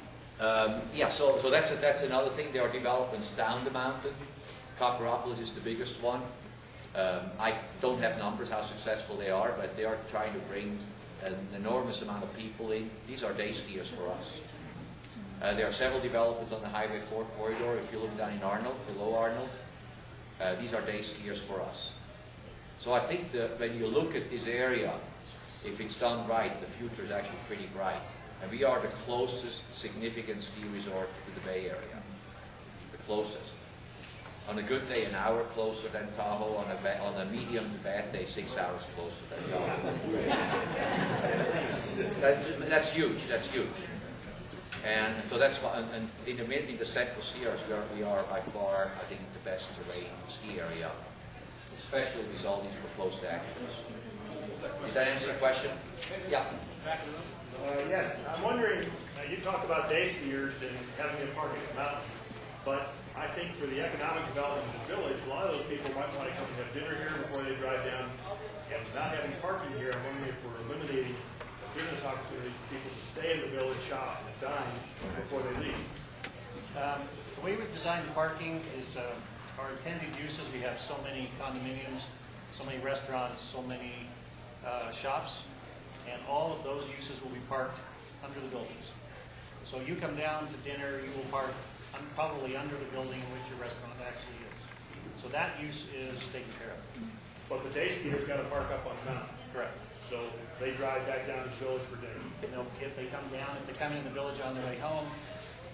Yeah, so that's another thing. There are developments down the mountain. Copperopolis is the biggest one. I don't have numbers how successful they are, but they are trying to bring an enormous amount of people in. These are day skiers for us. There are several developments on the Highway 4 corridor. If you look down in Arnold, below Arnold, these are day skiers for us. So I think that when you look at this area, if it's done right, the future is actually pretty bright. And we are the closest significant ski resort to the Bay Area. The closest. On a good day, an hour closer than Tahoe. On a medium to bad day, 6 hours closer than Tahoe. That's huge. That's huge. And so that's why, and in the Central Sierras, we are by far, I think, the best terrain ski area, especially with all these proposed actions. Did that answer the question? Yeah. Yes, I'm wondering, you talked about day skiers and having a park at the mountain, but I think for the economic development of the village, a lot of those people might want to come and have dinner here before they drive down. And not having parking here, I'm wondering if we're eliminating a business opportunity for people to stay in the village, shop, and dine before they leave. The way we've designed the parking is our intended uses. We have so many condominiums, so many restaurants, so many shops, and all of those uses will be parked under the buildings. So you come down to dinner, you will park probably under the building in which your restaurant actually is. So that use is taken care of. But the day skiers got to park up on the mountain. Correct. So they drive back down to the village for dinner. If they come down, if they come in the village on their way home,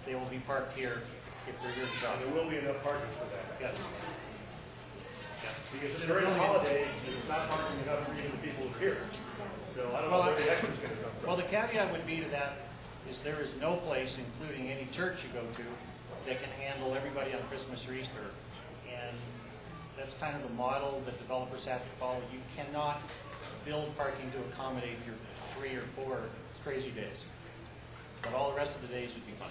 they will be parked here if they're here to shop. And there will be enough parking for that. Yes. Because during the holidays, there's not parking enough for even the people who are here. So I don't know where the extra is going to come from. Well, the caveat would be to that is there is no place, including any church you go to, that can handle everybody on Christmas or Easter. And that's kind of the model that developers have to follow. You cannot build parking to accommodate your 3 or 4 crazy days. But all the rest of the days would be fine.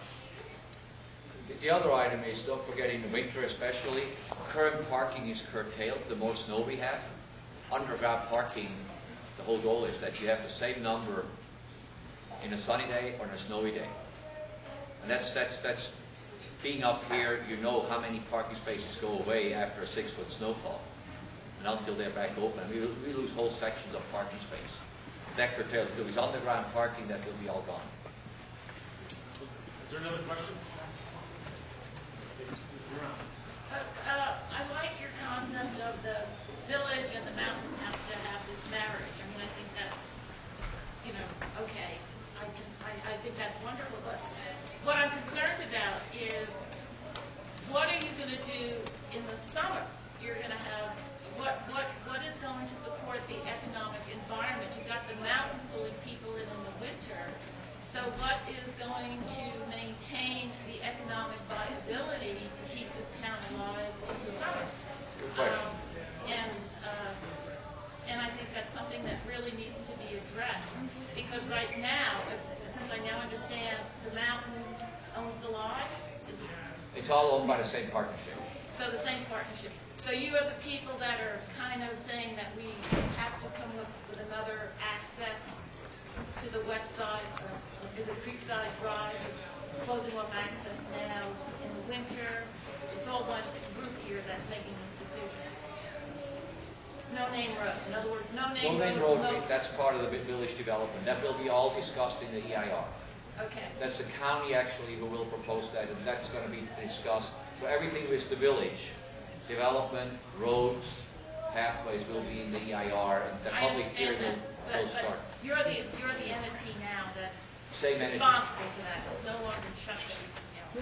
The other item is, don't forget in the winter especially, current parking is curtailed the more snow we have. Underground parking, the whole goal is that you have the same number in a sunny day or in a snowy day. And that's being up here, you know how many parking spaces go away after a 6-foot snowfall. And until they're back open, we lose whole sections of parking space. That curtailed, if it's underground parking, that will be all gone. Is there another question? I like your concept of the village and the mountain have to have this marriage. I mean, I think that's, okay. I think that's wonderful. But what I'm concerned about is, what are you going to do in the summer? You're going to have, what is going to support the economic environment? You've got the mountain pulling people in the winter. So what is going to maintain the economic viability to keep this town alive in the summer? Good question. And I think that's something that really needs to be addressed, because right now, since I now understand the mountain owns the lodge, It's all owned by the same partnership. so the same partnership. So you are the people that are kind of saying that we have to come up with another access to the west side, is it Creekside Drive? You're proposing one access now in the winter. It's all one group here that's making this decision. No name road. In other words, no name road. That's part of the village development. That will be all discussed in the EIR. Okay. That's the county actually who will propose that, and that's going to be discussed. So everything with the village, development, roads, pathways will be in the EIR, and the I public hearing understand will that, start. but you're the entity now that's Same entity. responsible for that. It's no longer Chuck that we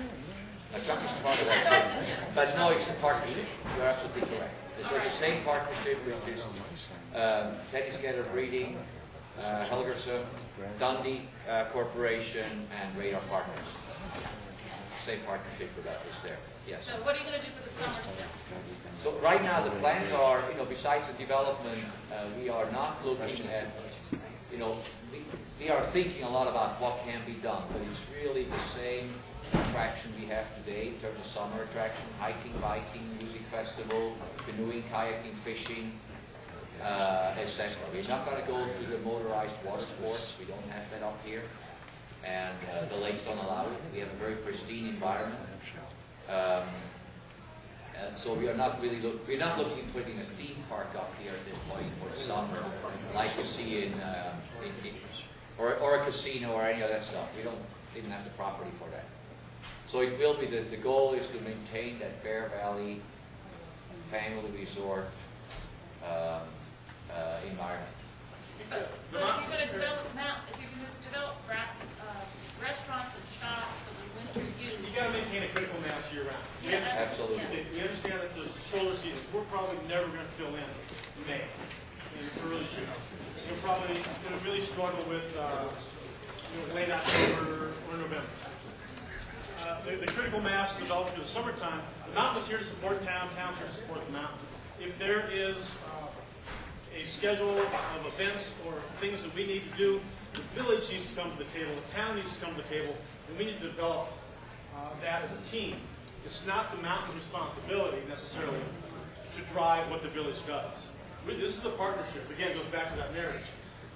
can Chuck is part of that. But no, it's a partnership. You're absolutely correct. So the same partnership with this Tennis Gather Breeding, Helgerson, Dundee Corporation, and Radar Partners. Same partnership with that is there. Yes. So what are you going to do for the summer still? So right now the plans are, besides the development, we are not looking at, we are thinking a lot about what can be done, but it's really the same attraction we have today in terms of summer attraction: hiking, biking, music festival, canoeing, kayaking, fishing, etc. We're not going to go to the motorized water sports. We don't have that up here, and the lakes don't allow it. We have a very pristine environment. And so we are not really we're not looking at putting a theme park up here at this point for the summer, like you see or a casino or any of that stuff. We don't even have the property for that. So it will be the goal is to maintain that Bear Valley family resort environment. But if you're going to develop restaurants and shops for the winter use, You got to maintain a critical mass year round. Yeah, Absolutely. yeah. We understand that the shoulder season, we're probably never going to fill in May, in early June. We're probably going to really struggle with late October or November. The critical mass developed through the summertime. The mountain is here to support town, town's here to support the mountain. If there is a schedule of events or things that we need to do, the village needs to come to the table, the town needs to come to the table, and we need to develop that as a team. It's not the mountain's responsibility necessarily to drive what the village does. This is a partnership. Again, it goes back to that marriage.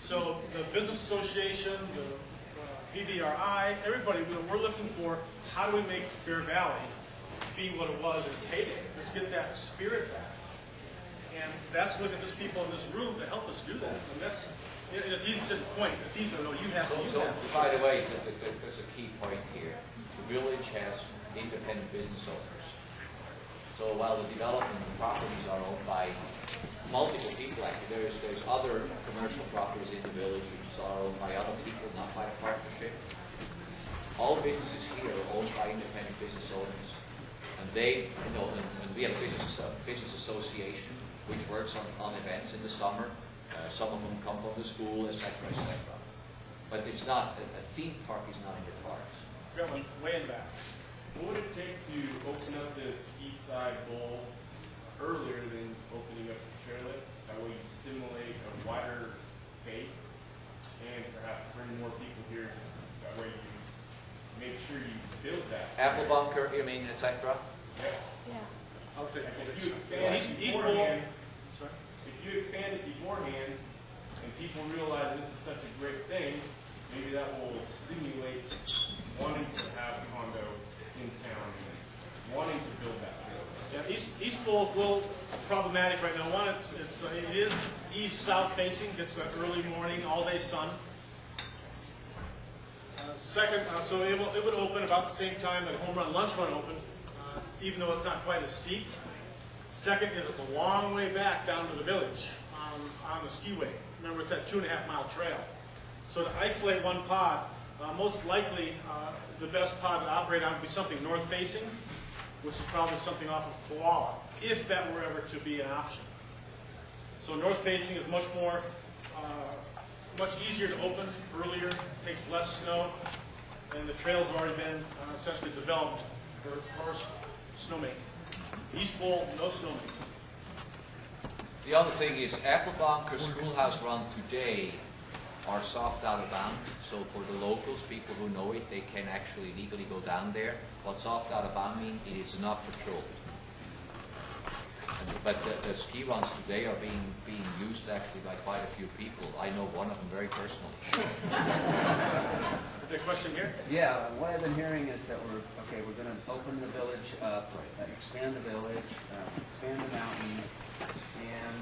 So the business association, the bvear808, everybody, we're looking for how do we make Bear Valley be what it was in its heyday. Let's get that spirit back. And that's looking at these people in this room to help us do that. And that's, it's easy to say the point, but these are, you have to do So, that. by the way, there's a key point here. The village has independent business owners. So while the development properties are owned by multiple people, actually, there's other commercial properties in the village which are owned by other people, not by the partnership. All businesses here are owned by independent business owners. And they, and we have a business association which works on events in the summer. Some of them come from the school, etc., etc. But it's not, a theme park is not in the parks. Grandma, way in back. What would it take side bowl earlier than opening up the chairlift. That way you stimulate a wider base and perhaps bring more people here. That way you make sure you build that. Apple bunker, you mean, etc.? Yeah. I'll take If you Yeah, expand East it Bowl. beforehand, Sorry? if you expand it beforehand, and people realize this is such a great thing, maybe that will stimulate wanting to have a condo in town, and wanting to build that building. Yeah, East Bowl is a little problematic right now. One, it is east-south facing, gets that early morning, all-day sun. Second, so it would open about the same time that Home Run Lunch Run opened, even though it's not quite as steep. Second is it's a long way back down to the village on the skiway. Remember, it's that 2.5-mile trail. So to isolate one pod, most likely the best pod to operate on would be something north-facing, which is probably something off of Koala, if that were ever to be an option. So north-facing is much more, much easier to open, earlier, takes less snow, and the trails have already been essentially developed for snowmaking. East Bowl, no snowmaking. The other thing is Apple Bunker Schoolhouse Run today are soft out of bounds. So for the locals, people who know it, they can actually legally go down there. What soft out of bounds means, it is not patrolled. But the ski runs today are being used actually by quite a few people. I know one of them very personally. The question here? Yeah, what I've been hearing is that we're going to open the village up, expand the village, expand the mountain, and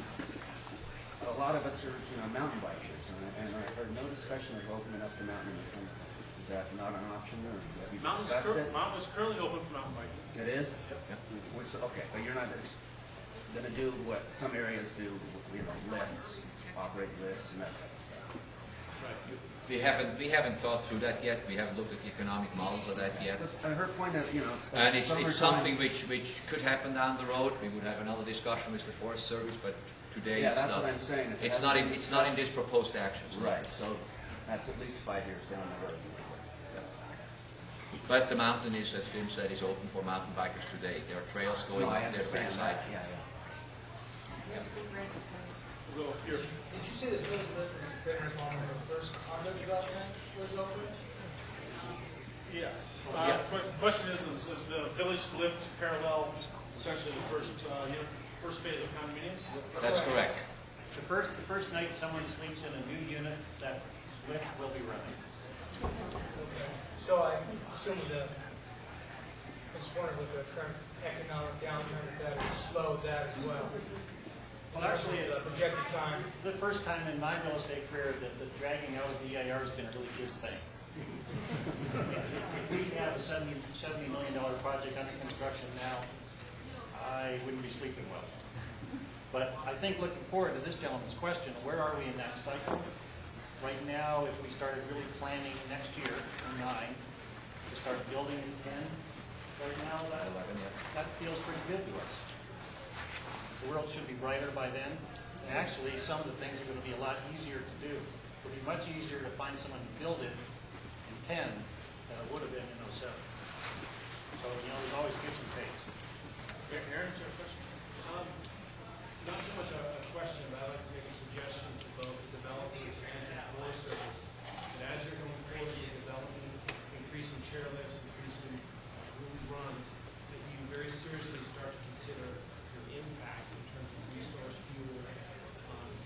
a lot of us are, mountain bikers, and I heard no discussion of opening up the mountain in the summer. Is that not an option, or have you discussed it? Mountain is currently open for mountain biking. It is? Okay, but you're not going to do what some areas do, lifts, operate lifts and that type of stuff. Right. We haven't thought through that yet. We haven't looked at the economic models of that yet. Her point of, And it's something which could happen down the road. We would have another discussion with the Forest Service, but today yeah, it's that's not. what I'm saying. It's not in this proposed actions. Right. So that's at least 5 years down the road. But the mountain is, as Jim said, is open for mountain bikers today. There are trails going up there to the side. Yeah. We'll go here. Did you say the village lift and better on the first condo development was open? Yes. The question is the village lift parallel essentially the first phase of condominiums? That's correct. The first night someone sleeps in a new unit, that lift will be running. So I assume I just wondered with the current economic downturn that has slowed that as well. Well, actually, the projected time. The first time in my real estate career that the dragging out of the EIR has been a really good thing. If we have a $70 million project under construction now, I wouldn't be sleeping well. But I think looking forward to this gentleman's question, where are we in that cycle? Right now, if we started really planning next year, in 9, to start building in 10, right now, that feels pretty good to us. The world should be brighter by then. And actually, some of the things are going to be a lot easier to do. It'll be much easier to find someone to build it in 10 than it would have been in 07. So, there's always gives and takes. Aaron, is there a question? Not so much a question, but I'd like to make a suggestion to both the developers and the Forest Service. That as you're going forward with developing, increasing chairlifts, increasing room runs, that you very seriously start to consider your impact in terms of resource fuel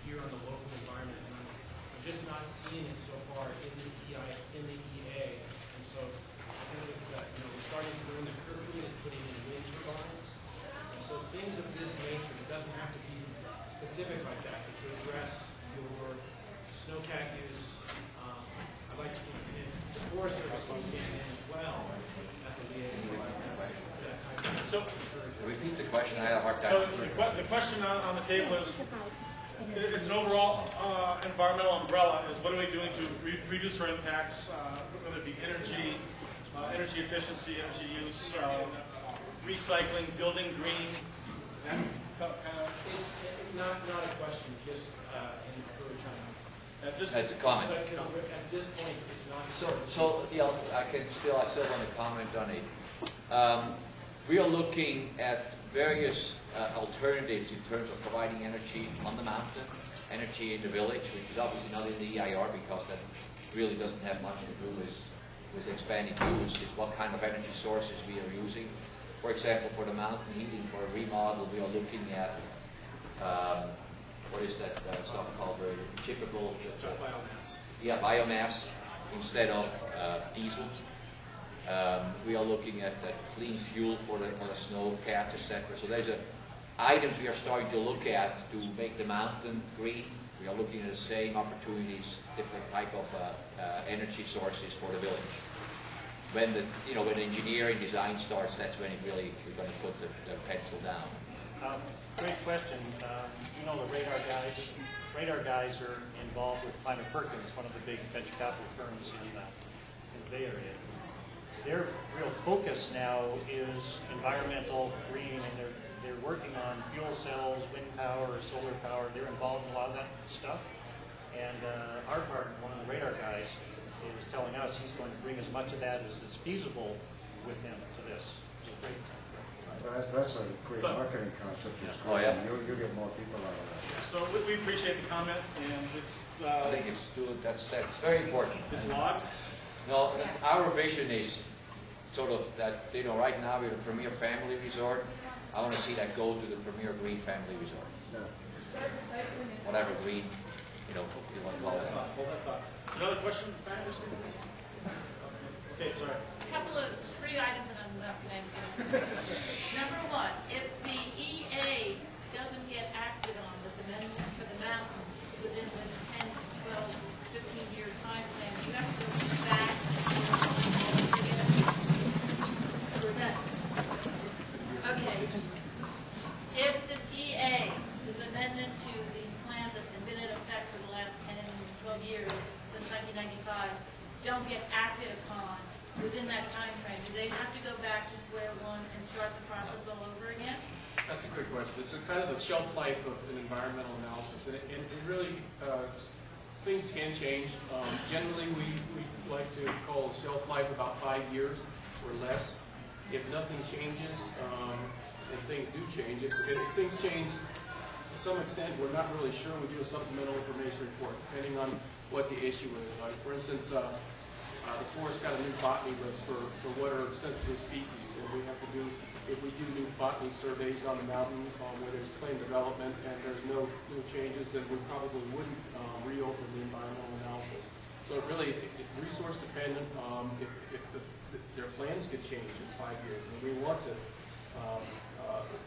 here on the local environment. And I'm just not seeing it so far in the EA. And so I think that we're starting to learn the curriculum is putting in wind turbines. And so things of this nature, it doesn't have to be specific like that, but to address your snowcat use. I'd like to if the Forest Service can stand in as well as a liaison. That type of So, Repeat the question. I had a hard time. So the question on the table is, it's an overall environmental umbrella, is what are we doing to reduce our impacts, whether it be energy efficiency, energy use, recycling, building green, that kind of. It's not a question, just an encouragement. That's a comment. At this point, it's not. So I still want to comment on it. We are looking at various alternatives in terms of providing energy on the mountain, energy in the village, which is obviously not in the EIR because that really doesn't have much to do with expanding use. It's what kind of energy sources we are using. For example, for the mountain heating, for a remodel, we are looking at what is that stuff called? The chippable? Biomass. Yeah, biomass instead of diesel. We are looking at clean fuel for the snow cats, etc. So there's items we are starting to look at to make the mountain green. We are looking at the same opportunities, different type of energy sources for the village. When when engineering design starts, that's when we're going to put the pencil down. Great question. The radar guys. Radar guys are involved with Climate Perkins, one of the big venture capital firms in the Bay Area. Their real focus now is environmental, green, and they're working on fuel cells, wind power, solar power. They're involved in a lot of that stuff. And our partner, one of the radar guys, is telling us he's going to bring as much of that as is feasible with him to this. Which is great. That's a great marketing concept. Oh, yeah. You'll get more people out of that. So we appreciate the comment, and it's I think it's good. That's very important. this log. No, our vision is sort of that, right now we're the premier family resort. I want to see that go to the premier green family resort. Yeah. Whatever green, you want to call it. Hold that thought. Another question, Pat? Okay, sorry. A couple of 3 items that I'm not going to ask. Number one, if the EA doesn't get acted on this amendment for the mountain within this 10 to 12, 15-year time frame, you have to go back for that. Okay. If this EA, this amendment to the plans that have been in effect for the last 10, 12 years, since 1995, don't get acted upon within that time frame, do they have to go back to square one and start the process all over again? That's a good question. It's a kind of the shelf life of an environmental analysis, and it really, things can change. Generally, we like to call shelf life about 5 years or less. If nothing changes, and things do change, if things change to some extent, we're not really sure. We do a supplemental information report, depending on what the issue is. Like, for instance, the forest got a new botany list for what are sensitive species, and we have to do, if we do new botany surveys on the mountain where there's claim development and there's no new changes, then we probably wouldn't reopen the environmental analysis. So it really is resource dependent. If their plans could change in 5 years, and we want to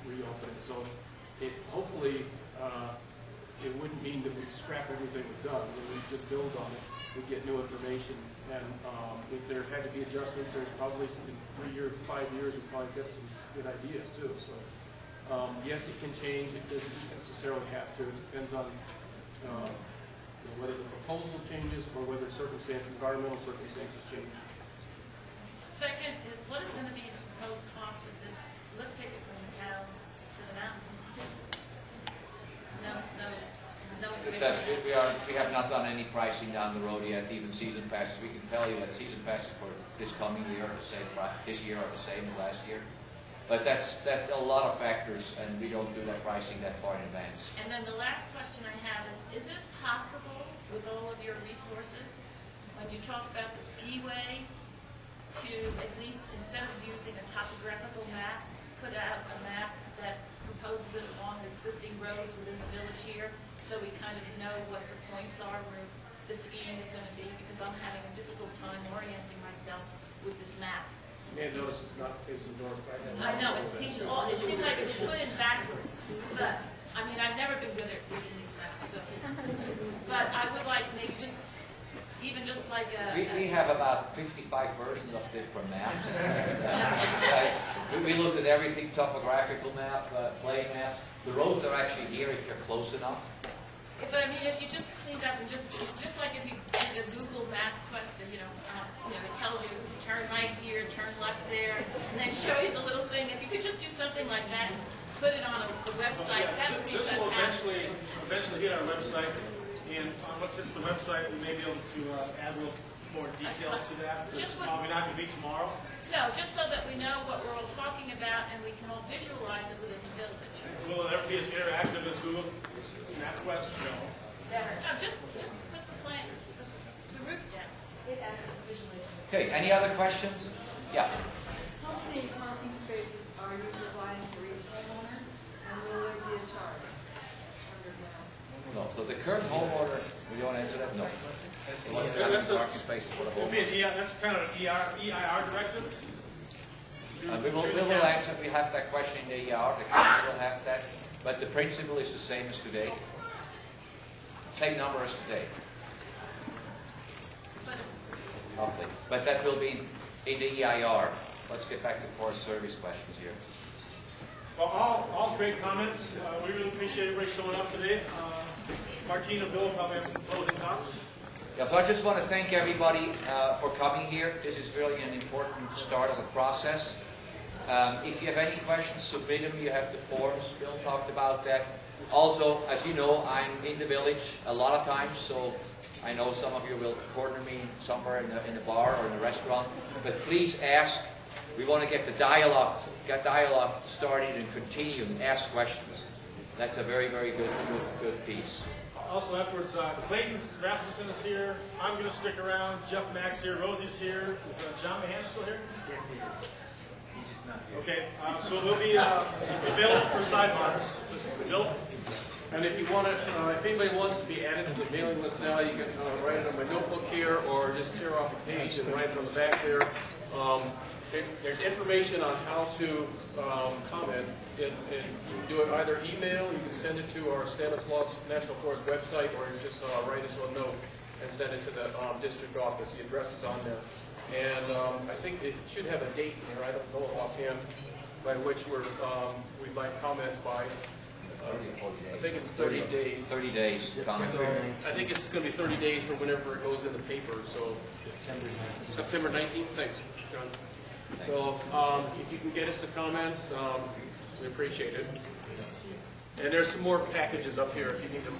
reopen it. So hopefully it wouldn't mean that we'd scrap everything we've done. We'd just build on it. We'd get new information. And if there had to be adjustments, there's probably some 3 years, 5 years, we'd probably get some good ideas too. So yes, it can change. It doesn't necessarily have to. It depends on whether the proposal changes or whether environmental circumstances change. Second is, what is going to be the proposed cost of this lift ticket from the town to the mountain? No information. We have not done any pricing down the road yet, even season passes. We can tell you that season passes for this coming year are the same, this year are the same as last year. But that's a lot of factors, and we don't do that pricing that far in advance. And then the last question I have is it possible, with all of your resources, when you talk about the skiway, to at least, instead of using a topographical map, put out a map that proposes it along existing roads within the village here, so we kind of know what the points are where the skiing is going to be, because I'm having a difficult time orienting myself with this map. You may have noticed it's not facing north right now. I know, it seems like it was put in backwards, but, I mean, I've never been good at reading these maps, so. But I would like maybe just, even just like a... We have about 55 versions of different maps. We looked at everything, topographical map, plane maps. The roads are actually here if you're close enough. But I mean, if you just cleaned up and just like if you did a Google map question, it tells you turn right here, turn left there, and then show you the little thing. If you could just do something like that, put it on the website, that would be This fantastic. will eventually hit our website, and once it's the website, we may be able to add a little more detail to that. It's Just probably not going to be tomorrow. No, just so that we know what we're all talking about and we can all visualize it within the village. Will it ever be as interactive as Google MapQuest? No. No, just put the plan, the route down. Okay, any other questions? Yeah. How many parking spaces are you providing to each homeowner, and will there be a charge underground? No, so the current homeowner, we don't answer that? No. That's the one that has parking spaces for the It'll be homeowner. that's kind of an EIR directive. We will answer, we have that question in the ER, the county will have that, but the principle is the same as today. Same number as today. Roughly. But that will be in the EIR. Let's get back to Forest Service questions here. Well, all great comments. We really appreciate everybody showing up today. Martina, Bill probably have some closing thoughts. Yeah, so I just want to thank everybody for coming here. This is really an important start of a process. If you have any questions, submit them. You have the forms. Bill talked about that. Also, as you know, I'm in the village a lot of times, so I know some of you will corner me somewhere in a bar or in a restaurant. But please ask. We want to get dialogue started and continue and ask questions. That's a very, very good piece. Also afterwards, Clayton Rasmussen is here. I'm going to stick around. Jeff Mack's here. Rosie's here. Is John Mahan still here? Yes, he is. He's just not here. Okay, so we'll be available for sidebars. Bill? And if you want to, if anybody wants to be added to the mailing list now, you can write it on my notebook here, or just tear off a page and write it on the back there. There's information on how to comment. You can do it either email, you can send it to our Stanislaus National Forest website, or you just write us a note and send it to the district office. The address is on there. And I think it should have a date in there, I don't know offhand, by which we'd like comments by. I think it's 30 days. 30 days. Comment. So I think it's going to be 30 days from whenever it goes in the paper. So September 19th. Thanks, John. So if you can get us the comments, we appreciate it. And there's some more packages up here if you need them.